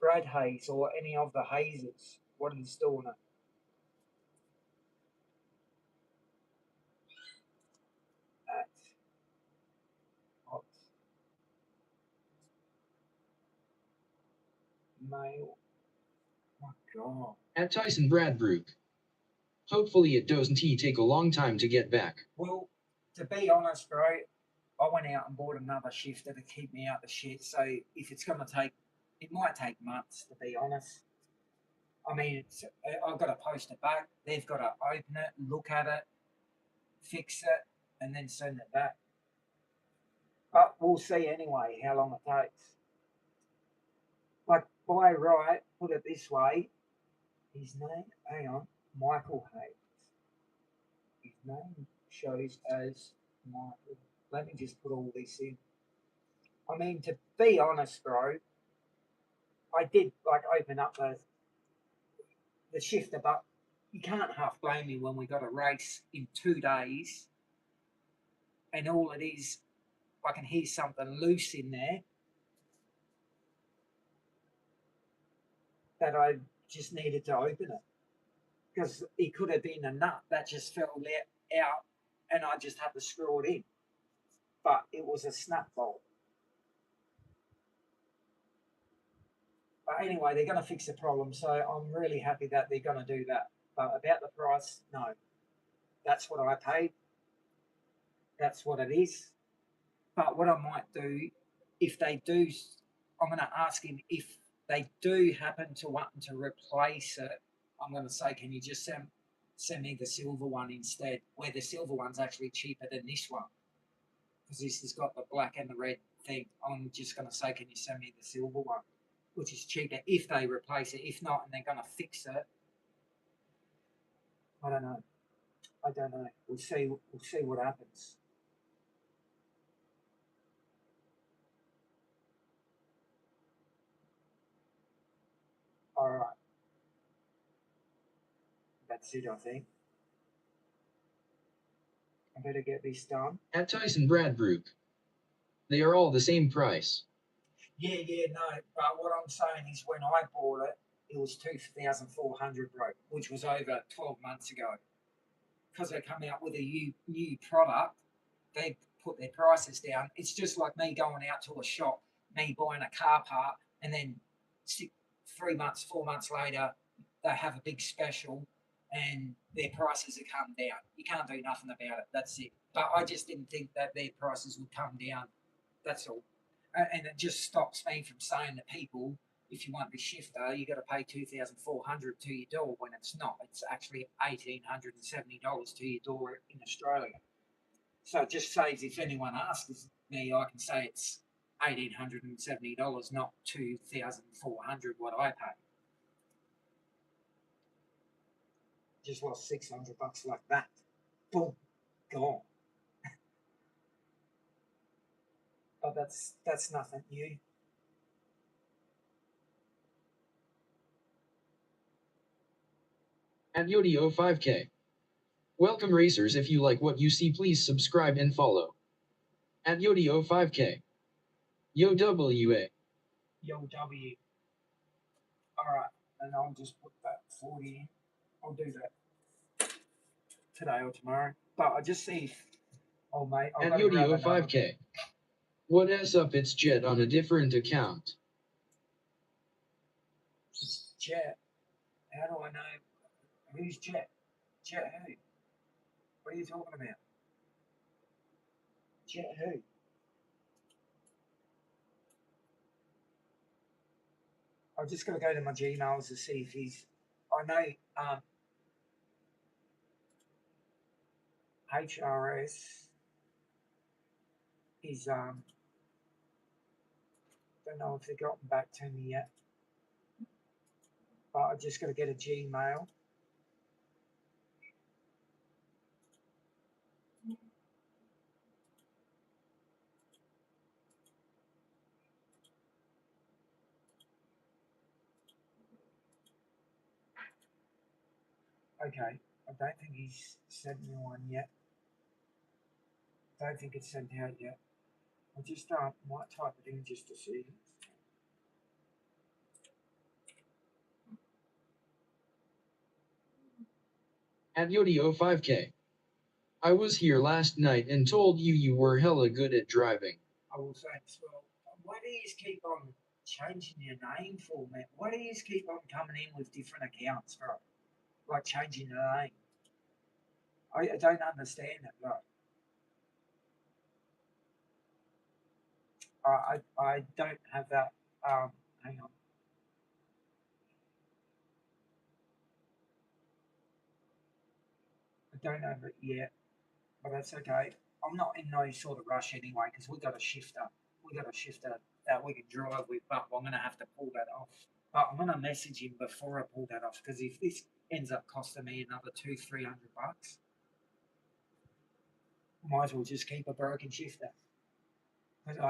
Brad Hayes or any of the Hayes. What are he's doing it? At Hotmail. My God. At Tyson Bradbrook. Hopefully it doesn't take a long time to get back. Well, to be honest, bro, I went out and bought another shifter to keep me out the shit. So if it's going to take, it might take months, to be honest. I mean, I've got to post it back. They've got to open it, look at it, fix it, and then send it back. But we'll see anyway how long it takes. Like, by right, put it this way, his name, hang on, Michael Hayes. His name shows as Michael. Let me just put all this in. I mean, to be honest, bro, I did like open up the shifter, but you can't half blame me when we got a race in 2 days, and all it is, I can hear something loose in there that I just needed to open it because it could have been a nut that just fell out, and I just had to screw it in. But it was a snap bolt. But anyway, they're going to fix the problem, so I'm really happy that they're going to do that. But about the price, no. That's what I paid. That's what it is. But what I might do, if they do, I'm going to ask him if they do happen to want to replace it. I'm going to say, can you just send me the silver one instead, where the silver one's actually cheaper than this one? Because this has got the black and the red thing. I'm just going to say, can you send me the silver one, which is cheaper if they replace it. If not, and they're going to fix it, I don't know. I don't know. We'll see. We'll see what happens. All right. That's it, I think. I better get this done. At Tyson Bradbrook. They are all the same price. Yeah, no. But what I'm saying is when I bought it, it was 2,400, bro, which was over 12 months ago. Because they come out with a new product, they put their prices down. It's just like me going out to a shop, me buying a car part, and then 3 months, 4 months later, they have a big special and their prices have come down. You can't do nothing about it. That's it. But I just didn't think that their prices would come down. That's all. And it just stops me from saying to people, if you want the shifter, you got to pay 2,400 to your door when it's not. It's actually $1,870 to your door in Australia. So it just saves if anyone asks me, I can say it's $1,870, not 2,400 what I pay. Just lost $600 like that. Boom, gone. But that's nothing new. At Yodio 5K. Welcome racers, if you like what you see, please subscribe and follow. At Yodio 5K. Yo WA. Yo W. Alright, and I'll just put that 40 in. I'll do that today or tomorrow. But I just see if, oh mate, I've At got to grab Yodio another. 5K. What s up, it's Jet on a different account. Jet. How do I know? Who's Jet? Jet who? What are you talking about? Jet who? I've just got to go to my Gmails to see if he's. I know HRS is don't know if they've gotten back to me yet, but I just got to get a Gmail. Okay, I don't think he's sent me one yet. Don't think it's sent out yet. I just might type it in just to see. At Yodio 5K. I was here last night and told you you were hella good at driving. I will say as well. Why do you keep on changing your name for, man? Why do you keep on coming in with different accounts, bro? Like changing your name. I don't understand it, bro. I don't have that. Hang on. I don't have it yet, but that's okay. I'm not in no sort of rush anyway because we got a shifter. We got a shifter that we can drive with, but I'm gonna have to pull that off. But I'm gonna message him before I pull that off because if this ends up costing me another $200-300, might as well just keep a broken shifter. Because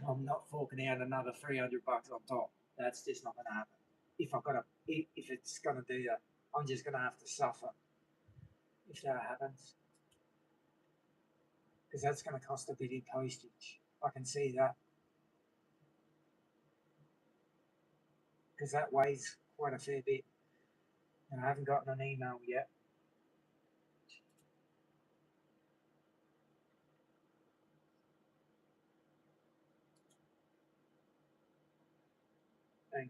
I'm not forking out another $300 on top. That's just not gonna happen. If it's gonna do that, I'm just gonna have to suffer if that happens. Because that's gonna cost a bit in postage. I can see that. Because that weighs quite a fair bit. And I haven't gotten an email yet. Hang on.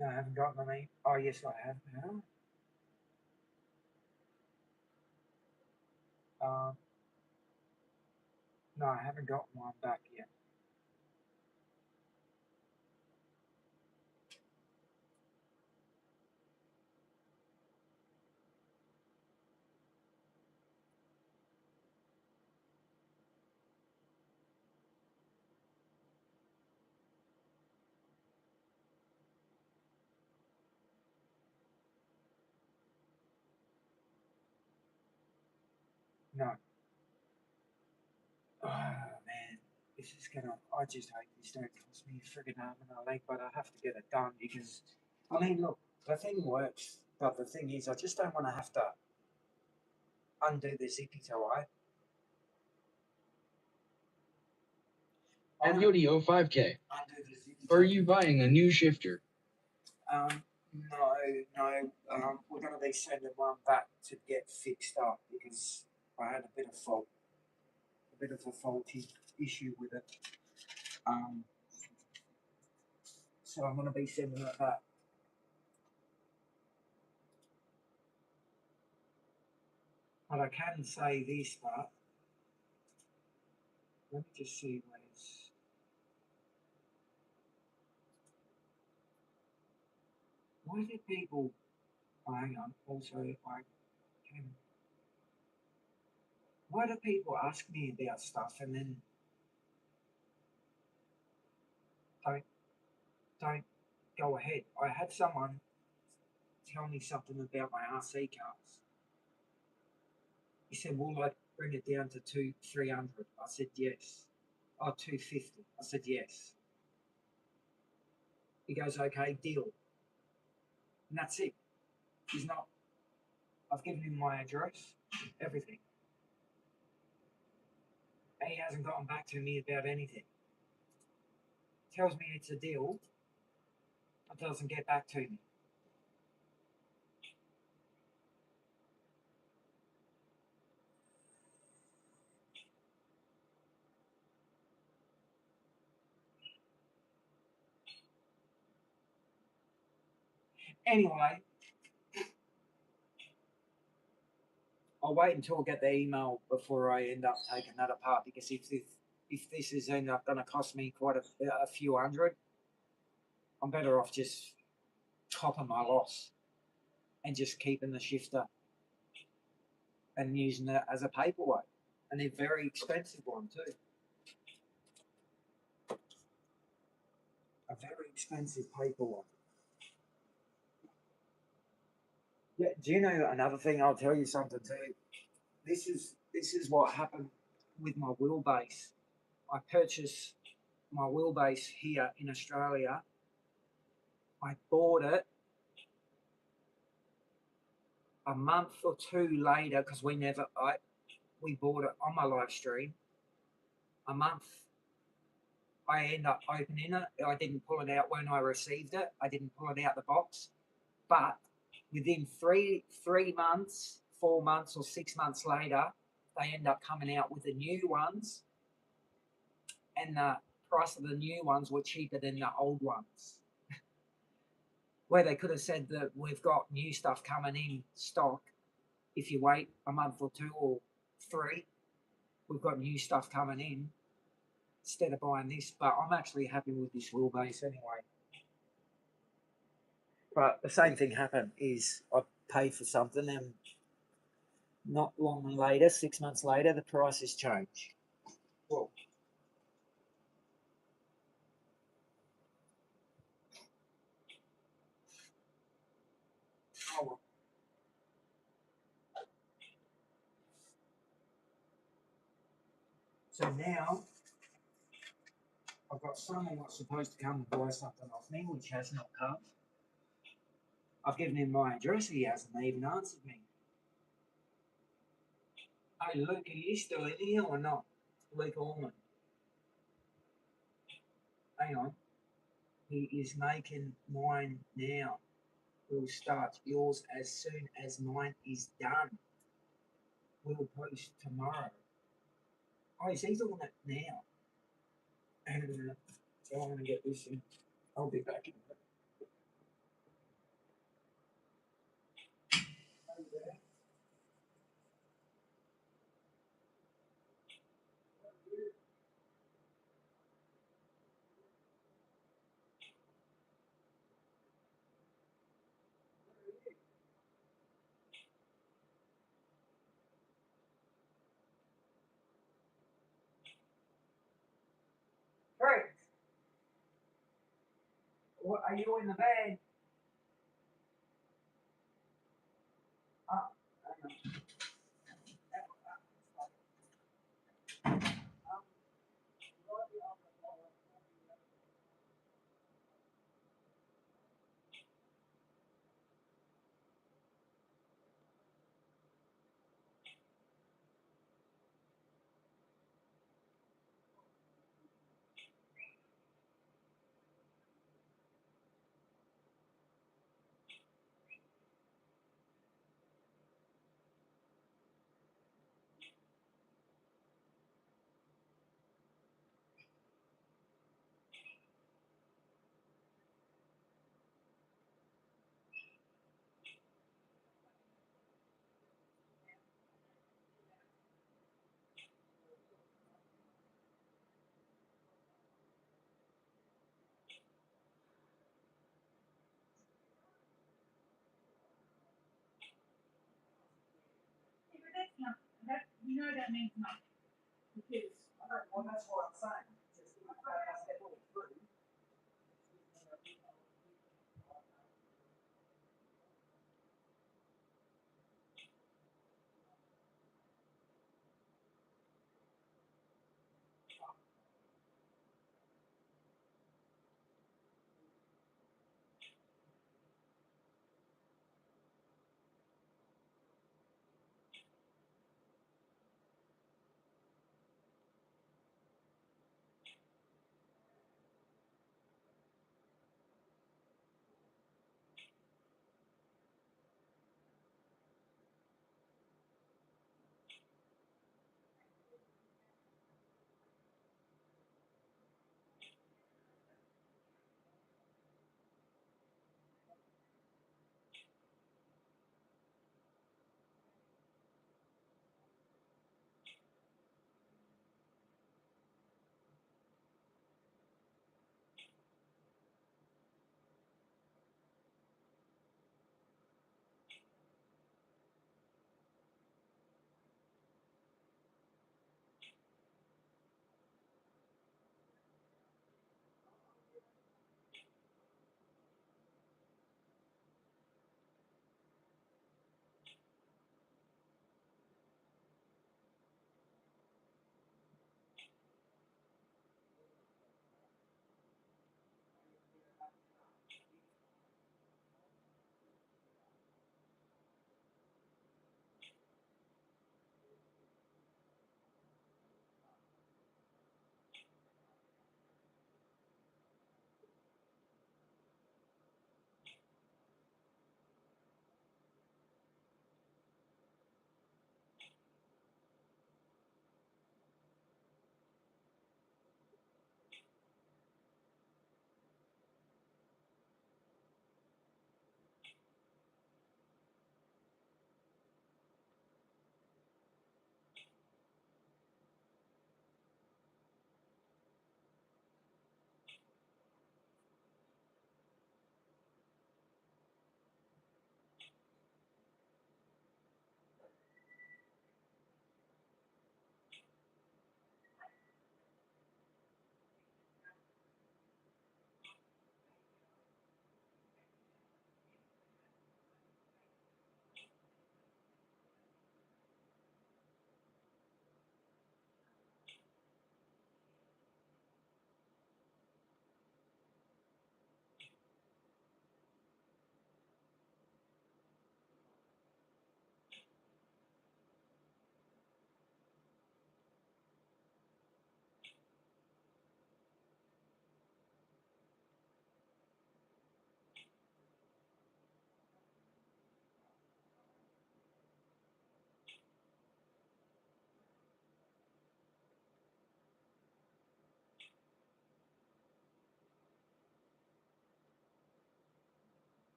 No, I haven't gotten an email. Oh, yes, I have now. No, I haven't gotten one back yet. No. Oh, man. this is gonna. I just hate this. Don't cost me a friggin' arm and a leg, but I have to get it done because, I mean, look, the thing works, but the thing is, I just don't want to have to undo the zippy toe. And Yodio 5K. Undo the zippy Are toe. you buying a new shifter? No. We're gonna be sending one back to get fixed up because I had a bit of a faulty issue with it. So I'm gonna be sending it back. But I can say this, but let me just see when it's. Why do people? Oh, hang on. Also, I can. Why do people ask me about stuff and then don't don't go ahead? I had someone tell me something about my RC cars. He said, "Will I bring it down to 300?" I said, "Yes." Oh, 250. I said, "Yes." He goes, "Okay, deal." And that's it. He's not. I've given him my address, everything. And he hasn't gotten back to me about anything. Tells me it's a deal, but doesn't get back to me. Anyway, I'll wait until I get the email before I end up taking that apart because if this is end up going to cost me quite a few hundred, I'm better off just topping my loss and just keeping the shifter and using it as a paperweight. And they're very expensive one too. A very expensive paperweight. Yeah, do you know another thing? I'll tell you something too. This is what happened with my wheelbase. I purchased my wheelbase here in Australia. I bought it a month or two later because we bought it on my live stream. A month, I end up opening it. I didn't pull it out when I received it. I didn't pull it out the box, but within 3 months, 4 months, or 6 months later, they end up coming out with the new ones, and the price of the new ones were cheaper than the old ones. Where they could have said that we've got new stuff coming in stock. If you wait a month or two or three, we've got new stuff coming in instead of buying this. But I'm actually happy with this wheelbase anyway. But the same thing happened is I paid for something and not long later, 6 months later, the price has changed. Well, oh well. So now I've got someone that's supposed to come and buy something off me, which has not come. I've given him my address, he hasn't even answered me. Hey Luke, are you still in here or not? Luke Allman. Hang on. He is making mine now. We'll start yours as soon as mine is done. We'll post tomorrow. Oh, is he doing it now? Hang on a minute. So I'm going to get this in. I'll be back in a minute. Frank, what, are you in the van? Hang on. You know that means nothing. Because, well, that's what I'm saying. Just step all through.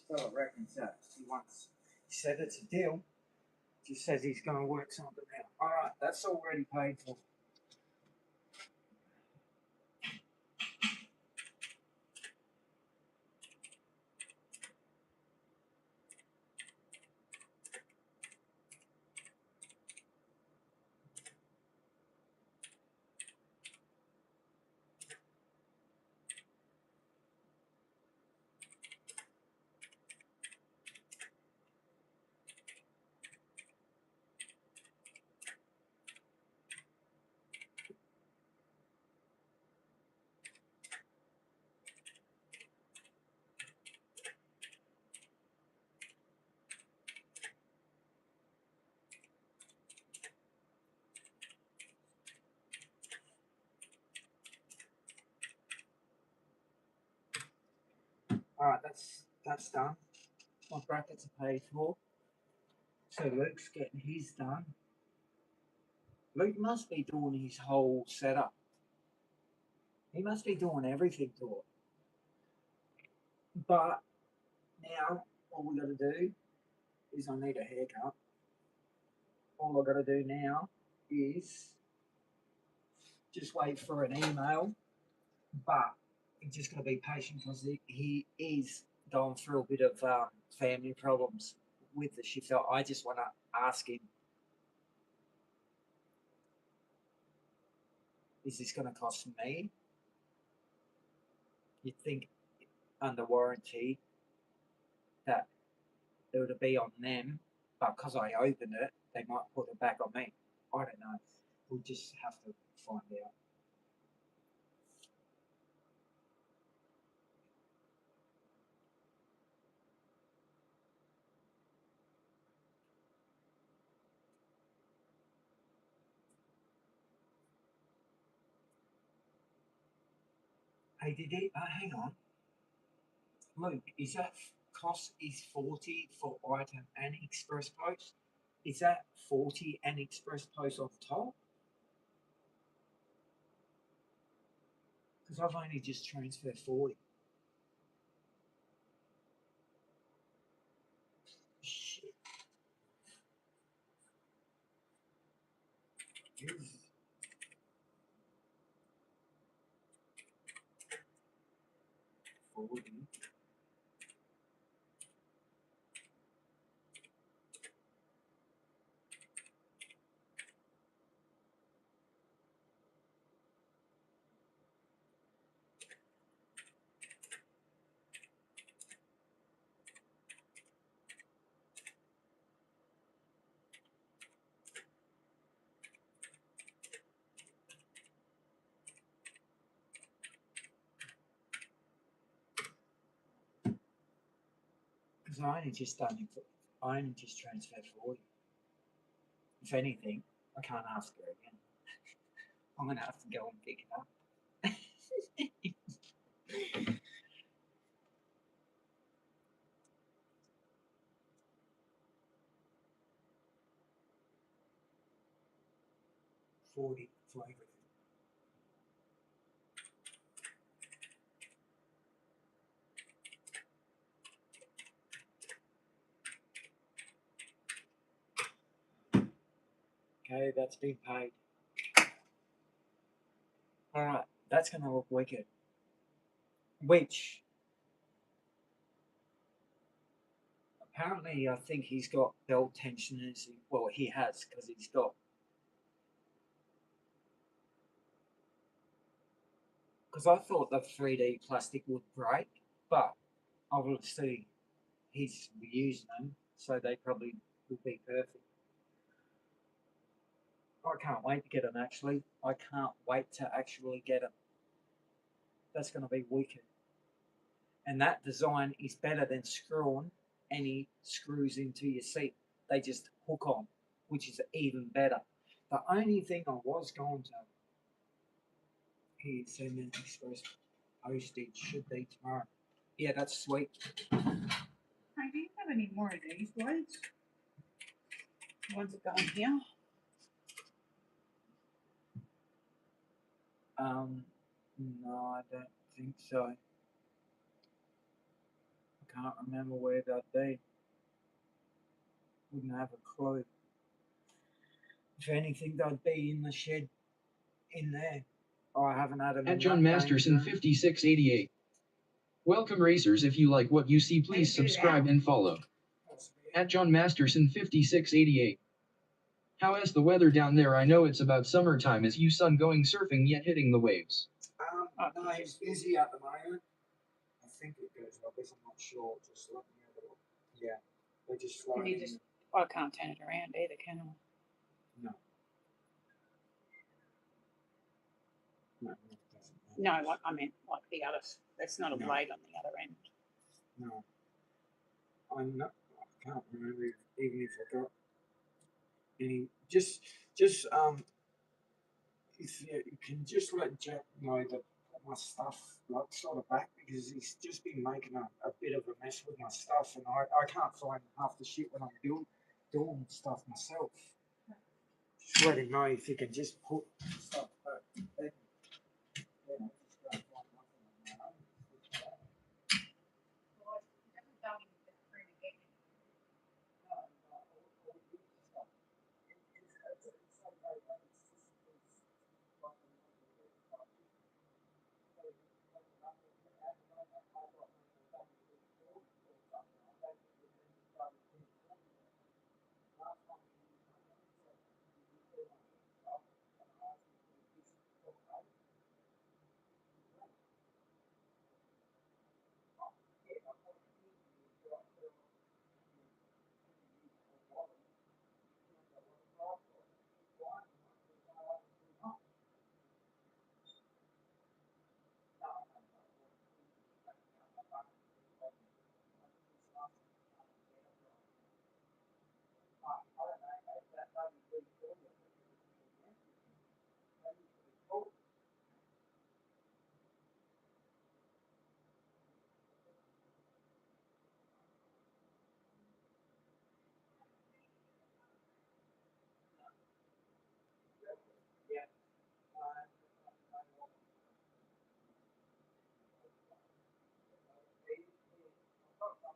Fella reckons that he said it's a deal. Just says he's going to work something out. All right, that's already paid for. Alright, that's done. My brackets are paid for. So Luke's getting his done. Luke must be doing his whole setup. He must be doing everything to it. But now all we gotta do is I need a haircut. All I gotta do now is just wait for an email. But you just gotta be patient because he is going through a bit of family problems with the shift. So I just wanna ask him, is this gonna cost me? You'd think under warranty that it would be on them, but because I opened it, they might put it back on me. I don't know. We'll just have to find out. Hey, did he? Hang on, Luke. Is that cost is 40 for item and express post? Is that 40 and express post on top? Because I've only just transferred 40. Shit. Jeez. 40. Because I only just done it. I only just transferred 40. If anything, I can't ask her again. I'm gonna have to go and pick it up. 40 for everything. Okay, that's been paid. Alright, that's gonna look wicked. Which apparently I think he's got belt tensioners. Well, he has because he's got. Because I thought the 3D plastic would break, but obviously he's reusing them, so they probably will be perfect. I can't wait to get them actually. I can't wait to actually get them. That's going to be wicked. And that design is better than screwing any screws into your seat. They just hook on, which is even better. The only thing I was going to send an express postage should be tomorrow. Yeah, that's sweet. Hey, do you have any more of these blades? The ones that go in here? No, I don't think so. I can't remember where they'd be. Wouldn't have a clue. If anything, they'd be in the shed in there. Oh, I haven't had them. At John Masterson 5688. Welcome racers, if you like what you see, please subscribe and follow. At John Masterson 5688. How is the weather down there? I know it's about summertime. Is you sun going surfing yet hitting the waves? No, he's busy at the moment. I think it goes like this. I'm not sure. Just let me have a look. Yeah, they just fly. Can you just? I can't turn it around either, can I? No. No, no, like I meant like the other. That's not a blade on the other end. No. I can't remember even if I got any. Just if you can just let Jack know that my stuff like sort of back because he's just been making a bit of a mess with my stuff, and I can't find half the shit when I'm doing stuff myself. Just let him know if he can just put stuff back. Then, just go and find nothing on my own. Well, it's never done with the free game.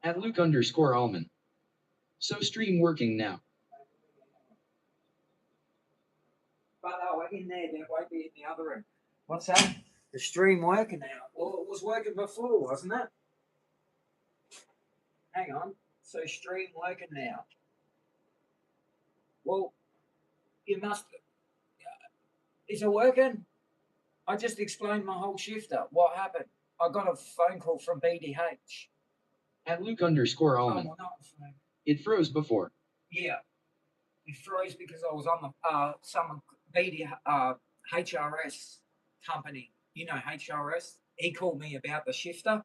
At Luke_Allman. So stream working now. But in there won't be in the other end. What's that? The stream working now. Well, it was working before, wasn't it? Hang on. So stream working now. Well, you must. Is it working? I just explained my whole shifter. What happened? I got a phone call from BDH. At Luke_Allman. well, not phone. It froze before. Yeah. It froze because I was on the some HRS company. You know HRS. He called me about the shifter.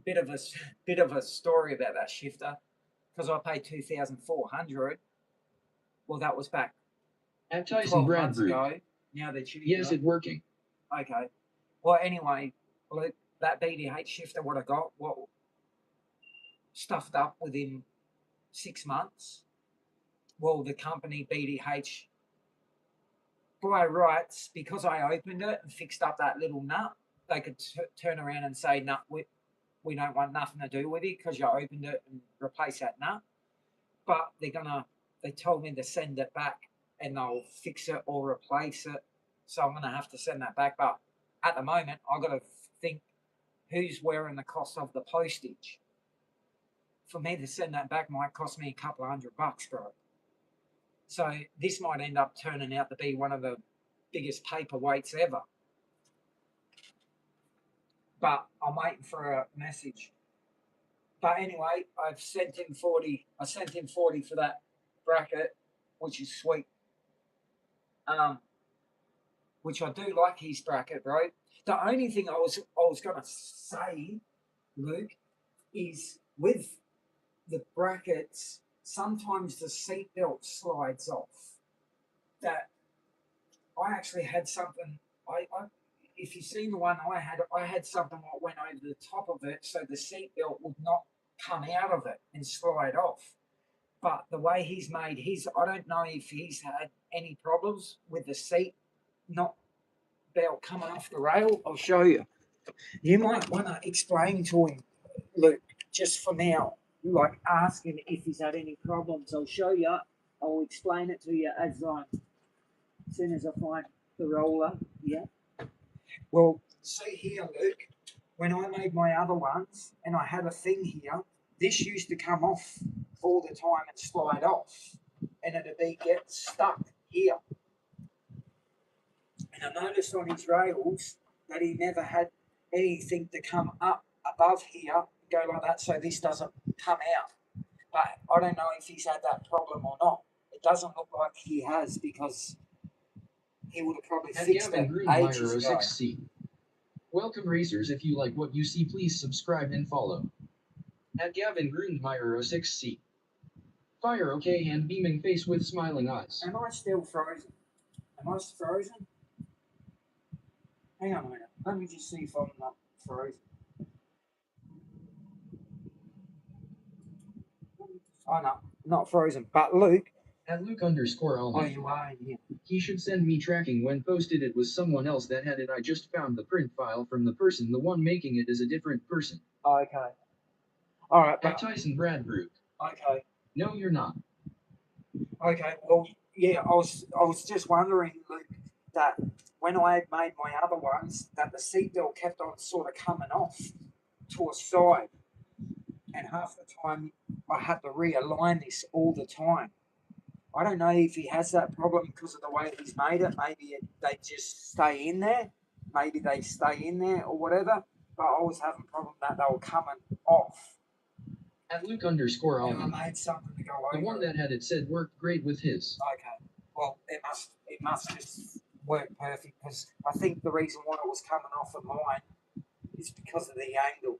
Bit of a story about that shifter because I paid 2,400. Well, that was back At Tyson 12 months Bradbrook. ago. Now they're cheaper. Yes, it working. Okay. Well, anyway, that BDH shifter, what I got, what stuffed up within 6 months. Well, the company BDH, by rights, because I opened it and fixed up that little nut, they could turn around and say, "No, we don't want nothing to do with it because you opened it and replace that nut." But they told me to send it back and they'll fix it or replace it. So I'm gonna have to send that back. But at the moment, I got to think who's wearing the cost of the postage. For me to send that back might cost me a couple of $100, bro. So this might end up turning out to be one of the biggest paperweights ever. But I'm waiting for a message. But anyway, I've sent him 40. I sent him 40 for that bracket, which is sweet. Which I do like his bracket, bro. The only thing I was gonna say, Luke, is with the brackets, sometimes the seatbelt slides off. That I actually had something. If you've seen the one I had something that went over the top of it, so the seatbelt would not come out of it and slide off. But the way he's made his, I don't know if he's had any problems with the seat not belt coming off the rail. I'll show you. You might want to explain to him, Luke, just for now, like ask him if he's had any problems. I'll show you. I'll explain it to you as soon as I find the roller. Yeah. Well, see here, Luke. When I made my other ones, and I had a thing here, this used to come off all the time and slide off, and it'd get stuck here. And I noticed on his rails that he never had anything to come up above here, go like that, so this doesn't come out. But I don't know if he's had that problem or not. It doesn't look like he has because he would have probably At fixed Gavin it ages ago. 06C. Welcome racers, if you like what you see, please subscribe and follow. At Gavin 06C. Fire okay and beaming face with smiling eyes. Am I still frozen? Am I frozen? Hang on a minute. Let me just see if I'm not frozen. Oh no, not frozen. But Luke. At Luke_Allman. Oh, you are in here. He should send me tracking when posted. It was someone else that had it. I just found the print file from the person. The one making it is a different person. Oh, okay. All right. At Tyson Bradbrook. Okay. No, you're not. Okay. Well, yeah. I was just wondering, Luke, that when I had made my other ones, that the seatbelt kept on sort of coming off to a side, and half the time I had to realign this all the time. I don't know if he has that problem because of the way he's made it. Maybe they just stay in there. Maybe they stay in there or whatever. But I was having a problem that they were coming off. At Luke_Allman. And I made something to go over. The one that had it said worked great with his. Okay. Well, it must just work perfect because I think the reason why it was coming off of mine is because of the angle.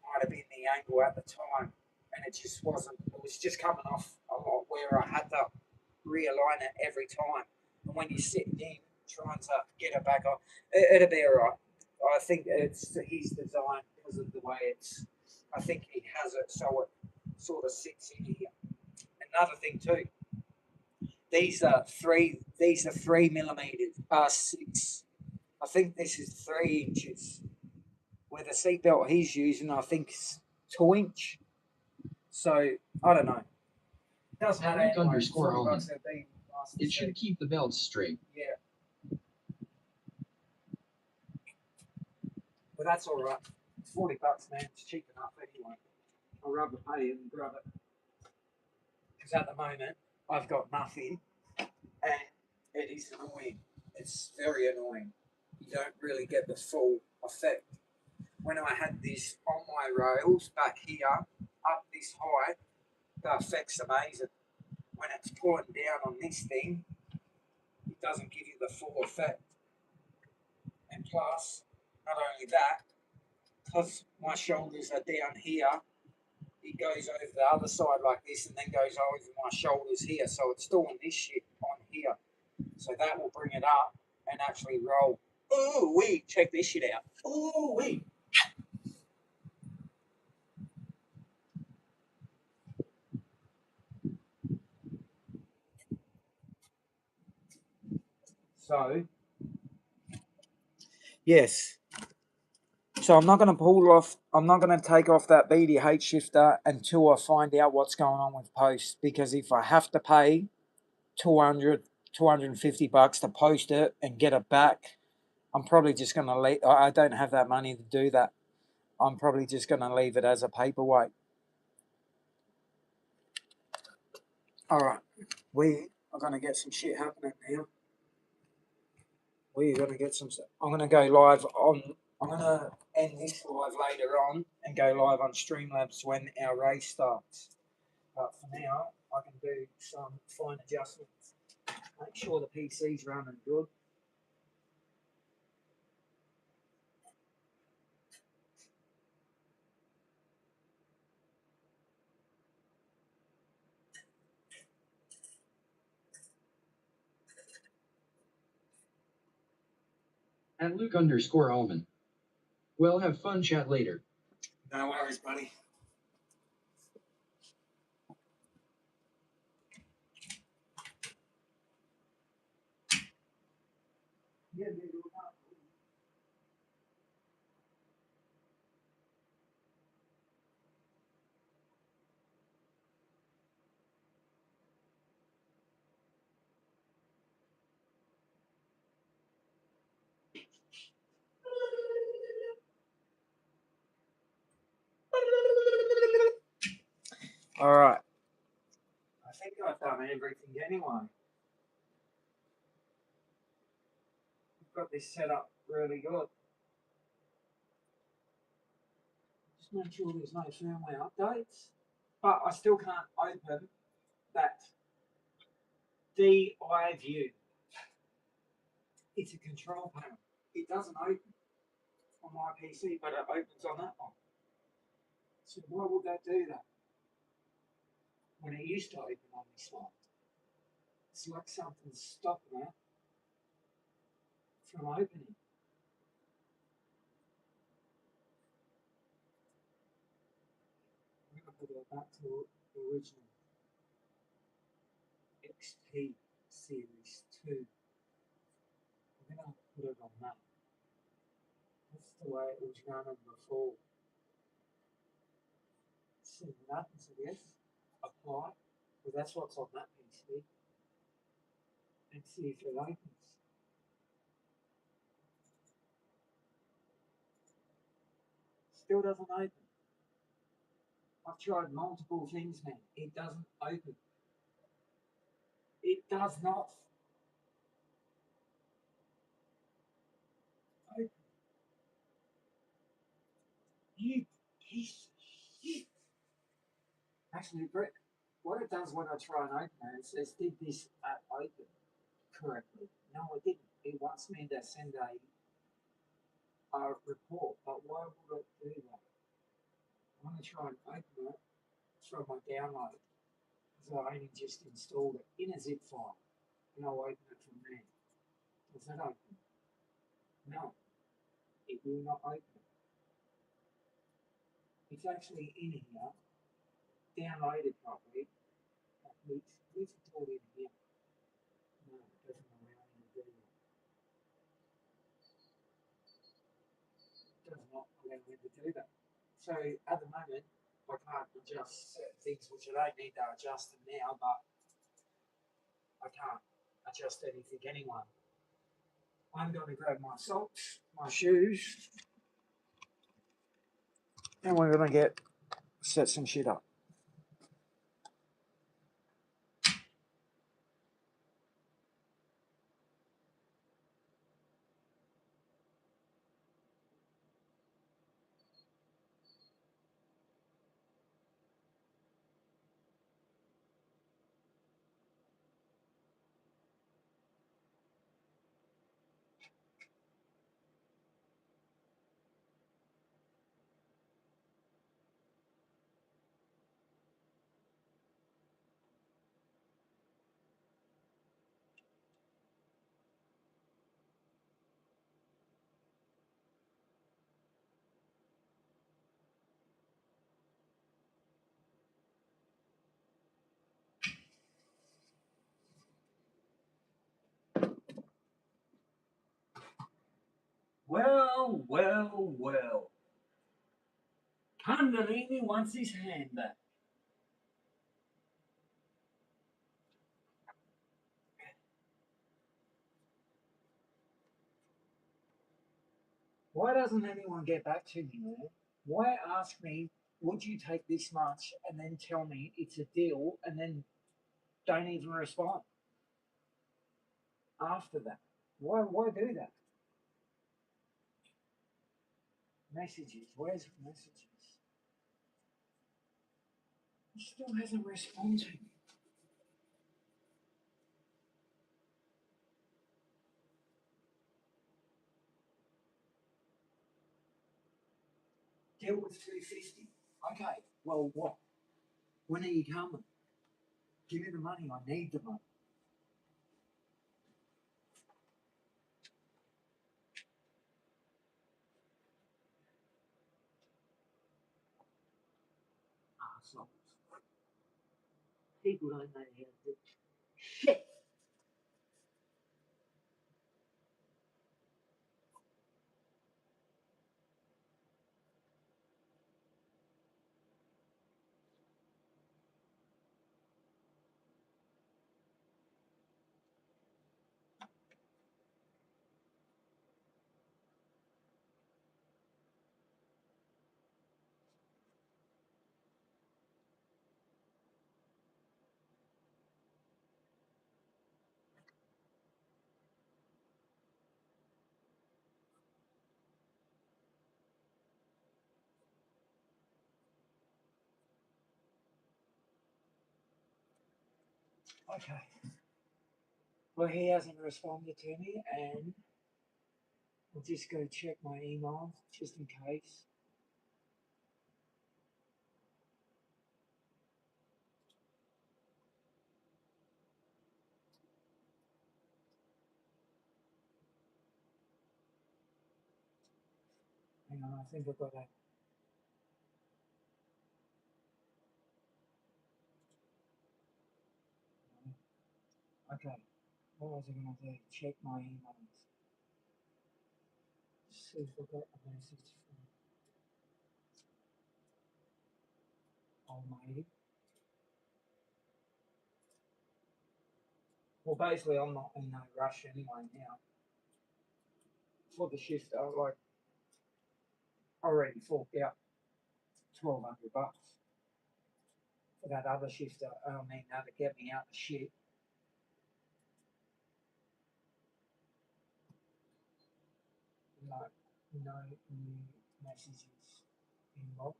Might have been the angle at the time, and it just wasn't. It was just coming off a lot where I had to realign it every time. And when you're sitting in trying to get it back on, it'll be alright. I think it's his design because of the way it's. I think he has it so it sort of sits in here. Another thing too. These are 3 millimeters. 6. I think this is 3 inches. Where the seatbelt he's using, I think, is 2 inch. So I don't know. Doesn't matter. At Anyway. Luke_Allman. It should keep the belts straight. Yeah. But that's all right. It's $40, man. It's cheap enough anyway. I'll rather pay it and grab it. Because at the moment, I've got nothing. And it is annoying. It's very annoying. You don't really get the full effect. When I had this on my rails back here, up this high, the effect's amazing. When it's pointing down on this thing, it doesn't give you the full effect. And plus, not only that, because my shoulders are down here, it goes over the other side like this and then goes over my shoulders here. So it's doing this shit on here. So that will bring it up and actually roll. Ooh, wee, check this shit out. Ooh, wee. So, yes. So I'm not going to pull off, I'm not going to take off that BDH shifter until I find out what's going on with post. Because if I have to pay 200, 250 bucks to post it and get it back, I'm probably just going to leave. I don't have that money to do that. I'm probably just going to leave it as a paperweight. All right. We are going to get some shit happening now. We're going to get some. I'm going to go live on. I'm going to end this live later on and go live on Streamlabs when our race starts. But for now, I can do some fine adjustments. Make sure the PC's running good. At Luke_Allman. Well, have fun. Chat later. No worries, buddy. Yeah, all right. I think I've done everything anyway. I've got this set up really good. Just make sure there's no firmware updates. But I still can't open that DI view. It's a control panel. It doesn't open on my PC, but it opens on that one. So why would that do that? When it used to open on this one. It's like something's stopping it from opening. I'm going to go back to the original XP Series 2. I'm going to put it on that. That's the way it was running before. See what happens, I guess. Apply. Well, that's what's on that PC. And see if it opens. Still doesn't open. I've tried multiple things, man. It doesn't open. It does not open. You piece of shit. Actually, Brett, what it does when I try and open it, it says, did this app open correctly? No, it didn't. It wants me to send a report, but why would it do that? I want to try and open it from my download. So I only just installed it in a zip file, and I'll open it from there. Does that open? No, it will not open. It's actually in here, downloaded properly. It's all in here. No, it doesn't allow me to do that. It does not allow me to do that. So at the moment, I can't adjust certain things which I don't need to adjust them now, but I can't adjust anything anyway. I'm going to grab my socks, my shoes, and we're going to set some shit up. Well, well, well. Kundalini wants his hand back. Why doesn't anyone get back to me, man? Why ask me, would you take this much, and then tell me it's a deal, and then don't even respond after that? Why do that? Messages. Where's messages? He still hasn't responded. Deal with 250. Okay, well, what? When are you coming? Give me the money. I need the money. Assholes. People don't know how to do shit. Okay. Well, he hasn't responded to me, and I'll just go check my email just in case. Hang on, I think I've got a. Okay, what was I going to do? Check my emails. See if I got a message from Almighty. Well, basically, I'm not in no rush anyway now. For the shift, I like already forked out $1,200 for that other shift. I mean, now to get me out the shit. No, no new messages inbox.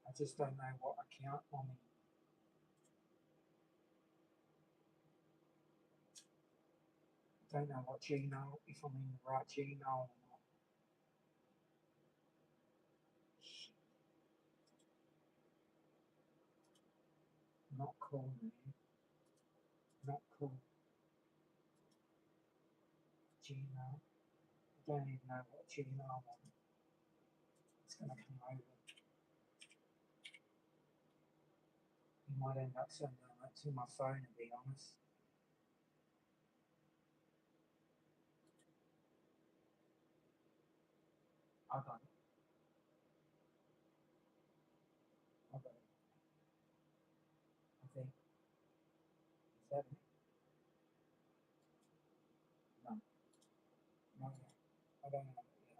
I just don't know what account I'm in. Don't know what Gmail, if I'm in the right Gmail or not. Shit, not cool, man. Not cool. Gmail. I don't even know what Gmail I'm on. It's gonna come over. You might end up sending that to my phone, to be honest. I got it. I got it. I think. Is that it? No. No, no. I don't know it yet.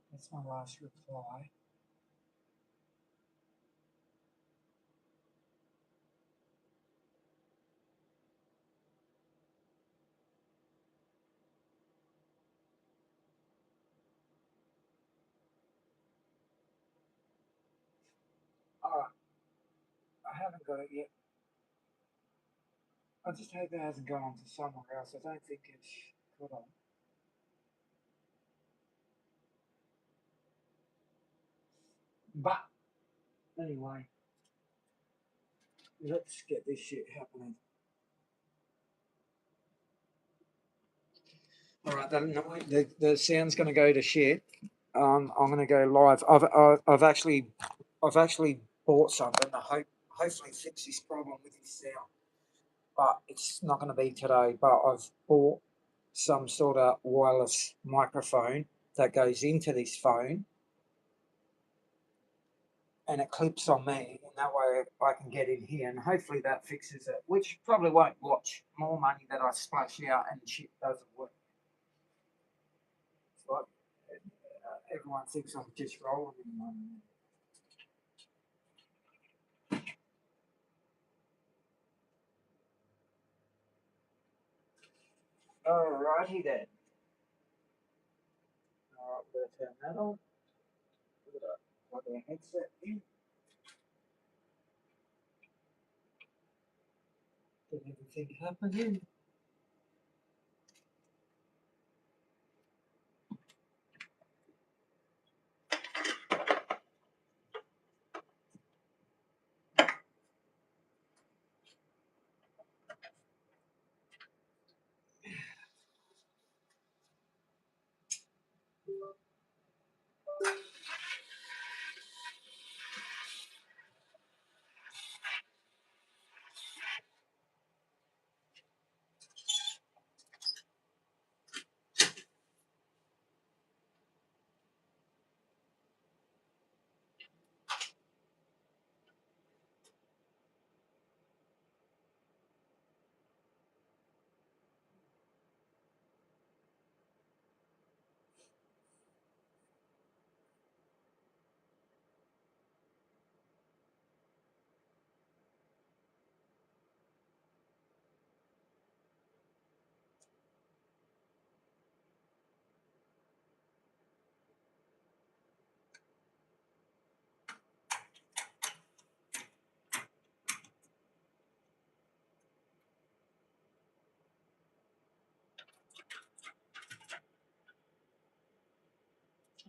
That's my last reply. Alright. I haven't got it yet. I just hope it hasn't gone to somewhere else. I don't think it's got on. But anyway, let's get this shit happening. Alright, the sound's gonna go to shit. I'm gonna go live. I've actually bought something to hopefully fix this problem with this sound. But it's not gonna be today. But I've bought some sort of wireless microphone that goes into this phone and it clips on me, and that way I can get in here, and hopefully that fixes it, which probably won't watch more money that I splash out and shit doesn't work. It's like everyone thinks I'm just rolling in money. Alrighty then. Alright, we're going to turn that on. We're going to plug our headset in. Get everything happening.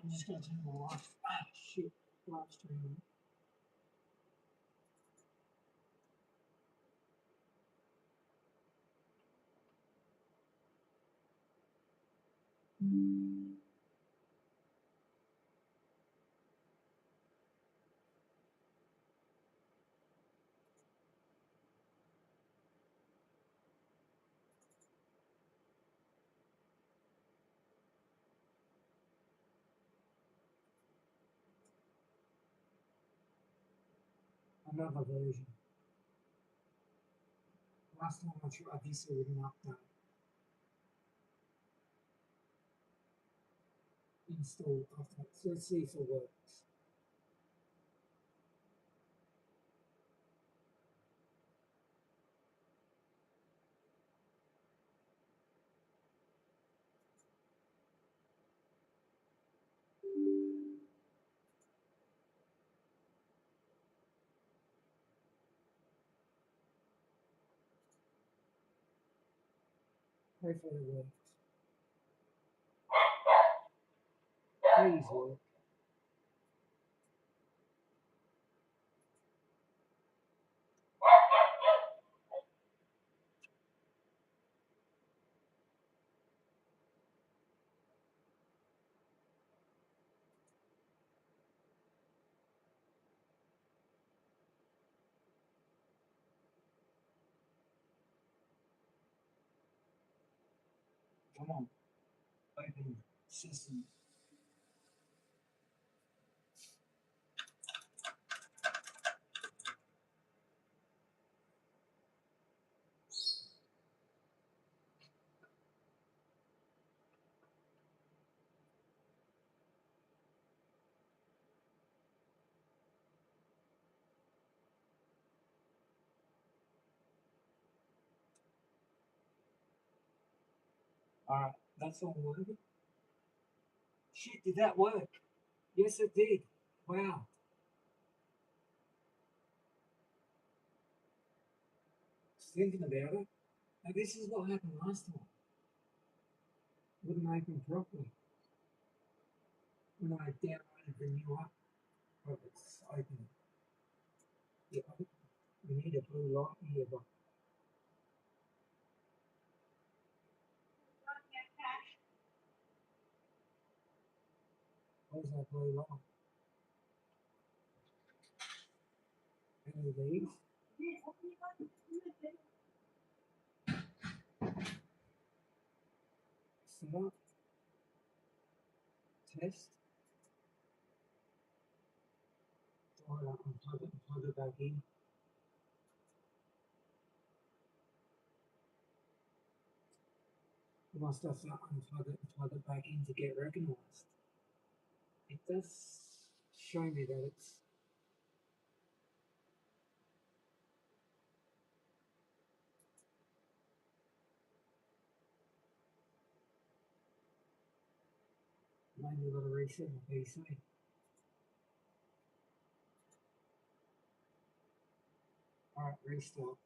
I'm just going to turn the light. Ah, shit. Live streaming. Another version. Last time I tried this with an update. Install update. So let's see if it works. Hopefully it works. Please work. Come on. Open system. Alright, that's all working. Shit, did that work? Yes, it did. Wow. Just thinking about it. Now, this is what happened last time. Wouldn't open properly. When I downloaded the new app, oh, it's open. Yeah, we need a blue light here, but where's that blue light? Any of these? Start. Test. Alright, unplug it and plug it back in. You must have to unplug it and plug it back in to get recognized. It does show me that it's maybe got to reset my PC. Alright, restart.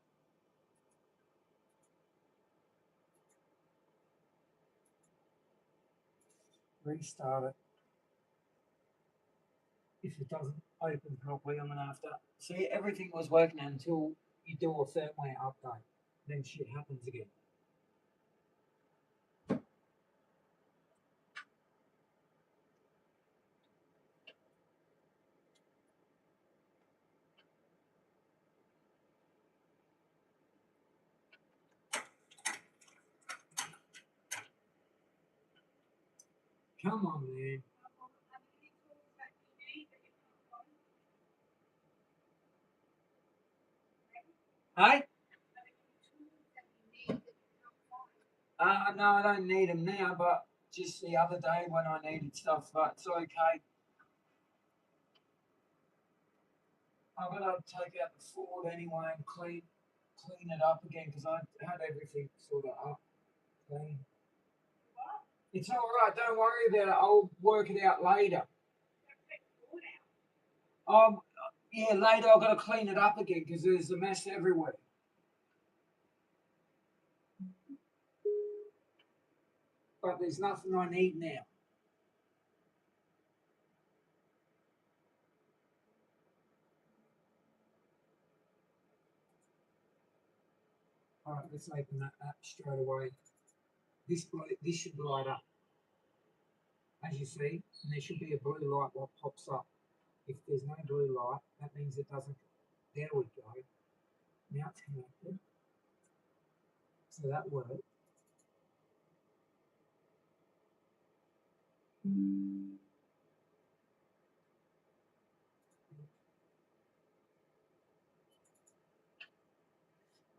Restart it. If it doesn't open properly, I'm gonna have to see everything was working until you do a firmware update. Then shit happens again. Come on, man. Hey? No, I don't need them now, but just the other day when I needed stuff, but it's okay. I'm gonna take out the Ford anyway and clean it up again because I had everything sort of up clean. It's all right. Don't worry about it. I'll work it out later. Yeah, later I've got to clean it up again because there's a mess everywhere. But there's nothing I need now. Alright, let's open that app straight away. This should light up, as you see, and there should be a blue light that pops up. If there's no blue light, that means it doesn't. There we go. Now it's connected. So that worked.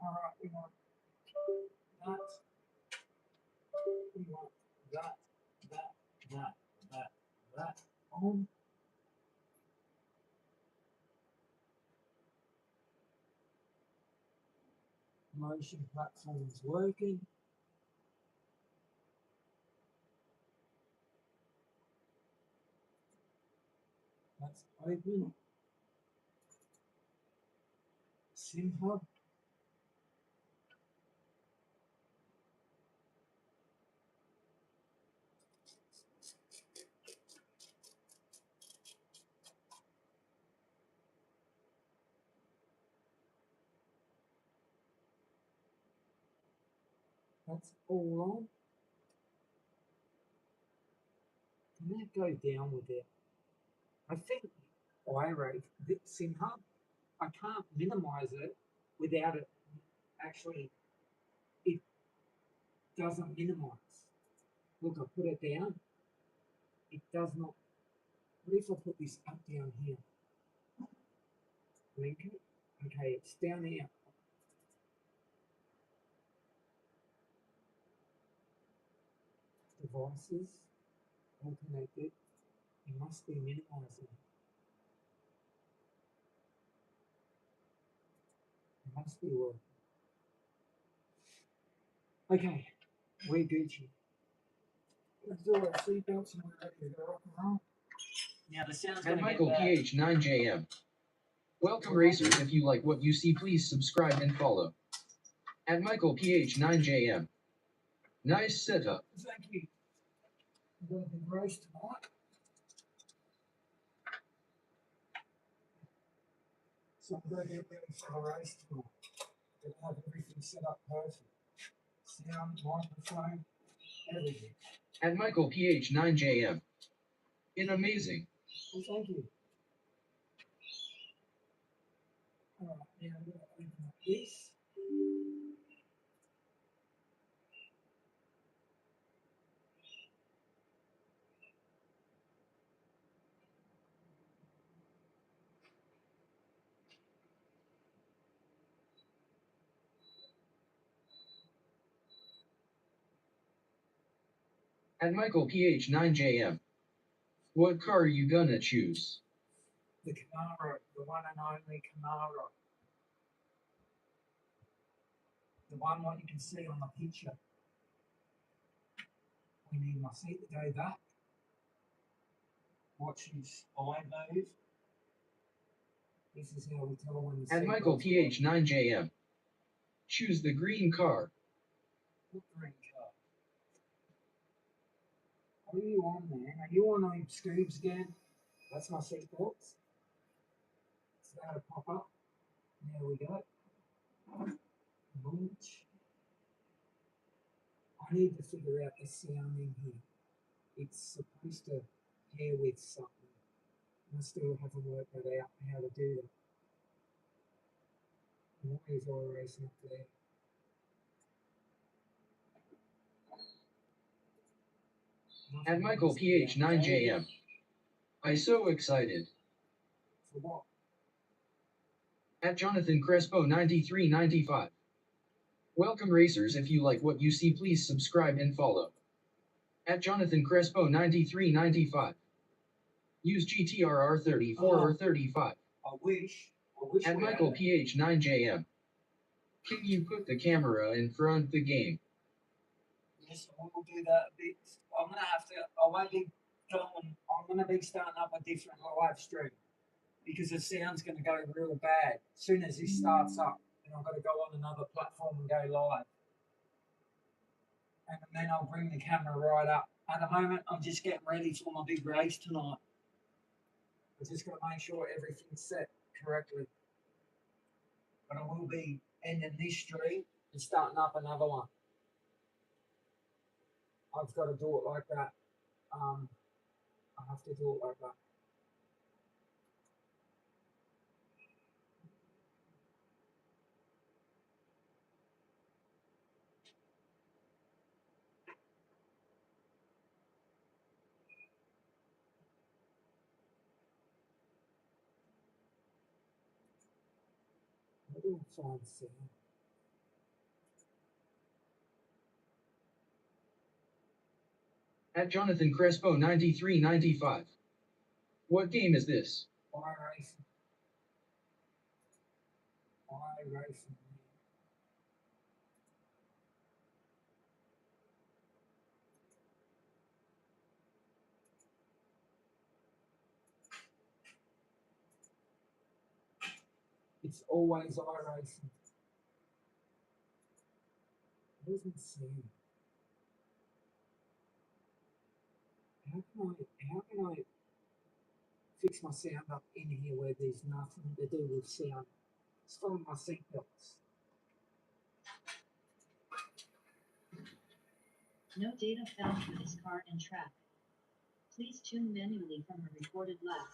Alright, we want that. We want that on. Motion platform is working. That's open. Sim hub. That's all on. Can that go down with it? I think irate the sim hub. I can't minimize it without it actually. It doesn't minimize. Look, I put it down. It does not. What if I put this up down here? Link it. Okay, it's down here. Devices all connected. It must be minimizing. It must be working. Okay, we're Gucci. Let's do our seatbelts and we're ready to go rock and roll. Now the sound's And going to Michael get bad. PH9JM. Welcome racers, if you like what you see, please subscribe and follow. At Michael PH9JM. Nice setup. Thank you. We're going to be roast tonight. So I'm going to get ready for the race tonight. We're going to have everything set up perfect. Sound, microphone, everything. At Michael PH9JM. In amazing. Well, thank you. Alright, now I'm going to open up this. At Michael PH9JM. What car are you gonna choose? The Camaro, the one and only Camaro. The one what you can see on the picture. We need my seat to go back. Watch his eye move. This is how we tell when the At Michael PH9JM. Choose the green car. What green car? What are you on, man? Are you on them scoops again? That's my seatbelts. So that'll pop up. There we go. Launch. I need to figure out the sound in here. It's supposed to pair with something. I still haven't worked that out how to do that. Why is iracing up there? At Michael PH9JM. I so excited. For what? At Jonathan Crespo 9395. Welcome racers, if you like what you see, please subscribe and follow. At Jonathan Crespo 9395. Use GTRR34 or 35. I wish At we Michael had it. PH9JM. Can you put the camera in front the game? Yes, I will do that a bit. I'm gonna have to. I won't be going. I'm gonna be starting up a different live stream because the sound's gonna go real bad as soon as this starts up. And I've got to go on another platform and go live. And then I'll bring the camera right up. At the moment, I'm just getting ready for my big race tonight. I just got to make sure everything's set correctly. But I will be ending this stream and starting up another one. I've got to do it like that. I have to do it like that. I do find sound. At Jonathan Crespo 9395. What game is this? iracing. iracing. It's always iracing. It doesn't sound. How can I fix my sound up in here where there's nothing to do with sound? It's from my seatbelts. No data found for this car and track. Please tune manually from a recorded lap.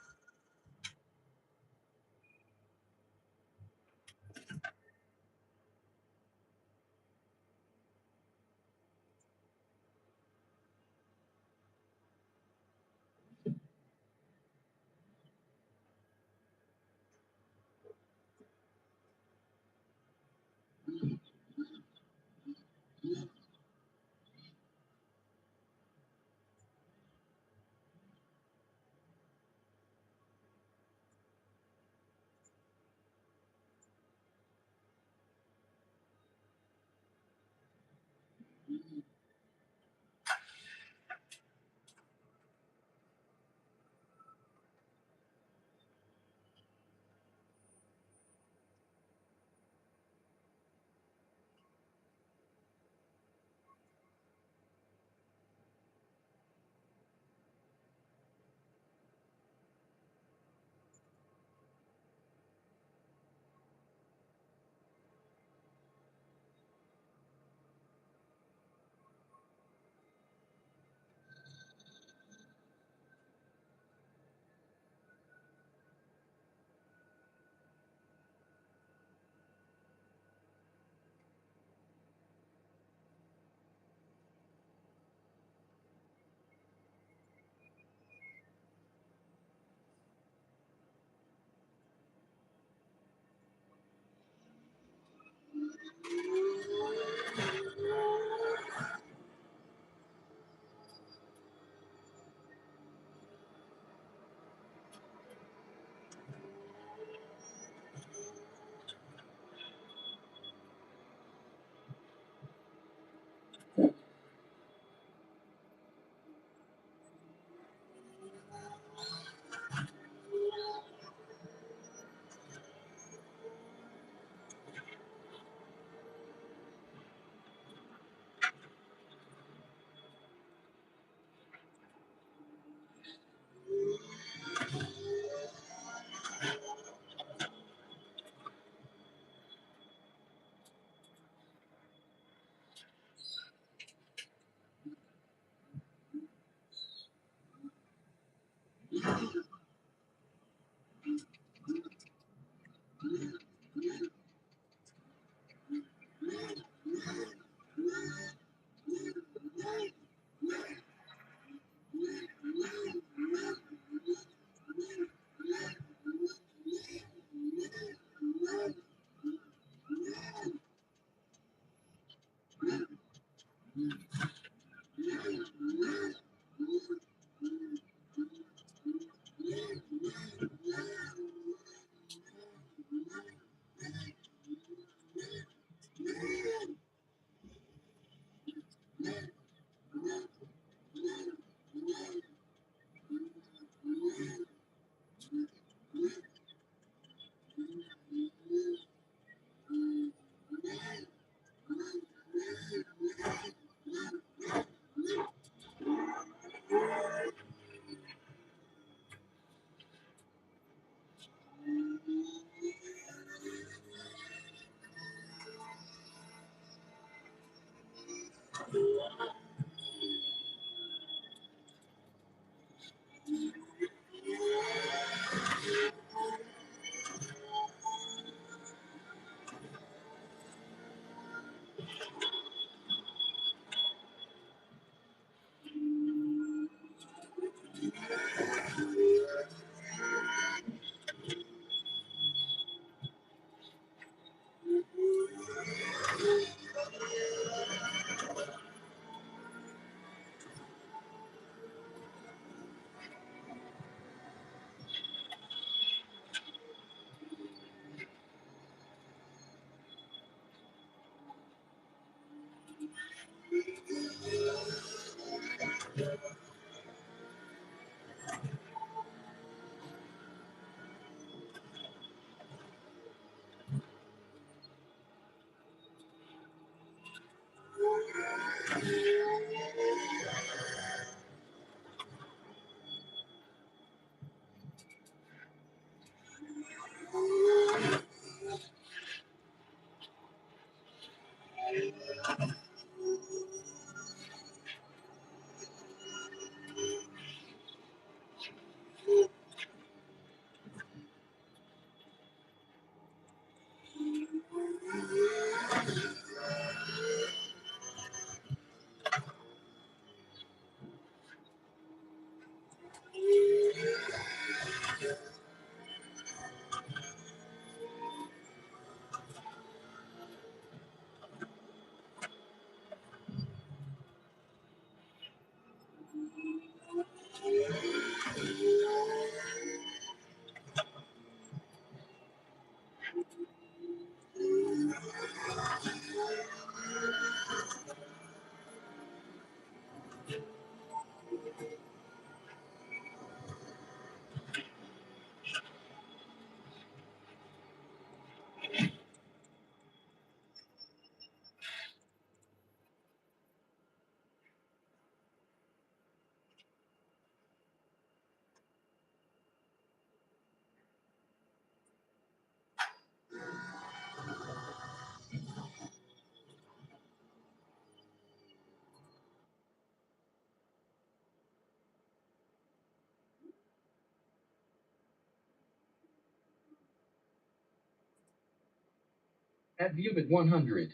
At Viewbit100.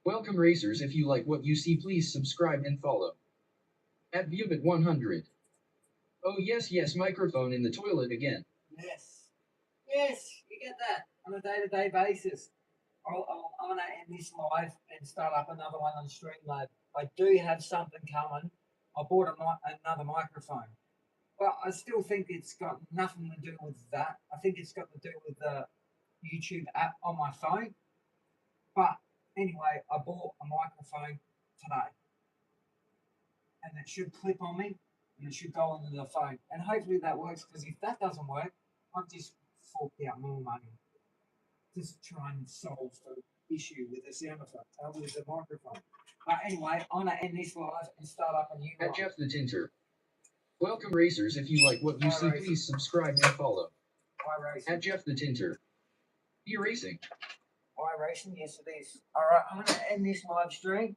Welcome racers, if you like what you see, please subscribe and follow. At Viewbit100. Oh yes, microphone in the toilet again. Yes. Yes, you get that on a day-to-day basis. I'm going to end this live and start up another one on Streamlab. I do have something coming. I bought another microphone. But I still think it's got nothing to do with that. I think it's got to do with the YouTube app on my phone. But anyway, I bought a microphone today. And it should clip on me and it should go into the phone. And hopefully that works, because if that doesn't work, I've just forked out more money. Just try and solve the issue with the sound effect, with the microphone. But anyway, I'm going to end this live and start up a new one. At Jeff the Tinter. Welcome racers, if you like what you see, please subscribe and follow. At Jeff the Tinter. Iracing. Iracing, yes it is. Alright, I'm going to end this live stream.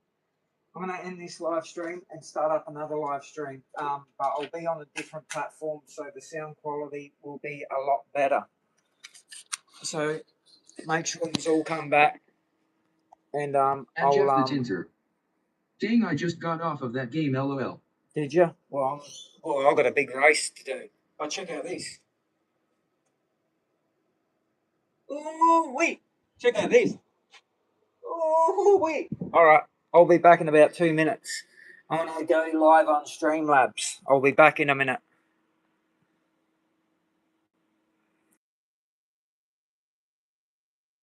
I'm going to end this live stream and start up another live stream. But I'll be on a different platform, so the sound quality will be a lot better. So make sure you all come back. And At Jeff the Tinter. Dang, I just got off of that game, lol. Did you? Well, I've got a big race to do. Oh, check out this. Oh, wait. Check out this. Oh, wait. All right. I'll be back in about 2 minutes. I'm going to go live on Streamlabs. I'll be back in a minute.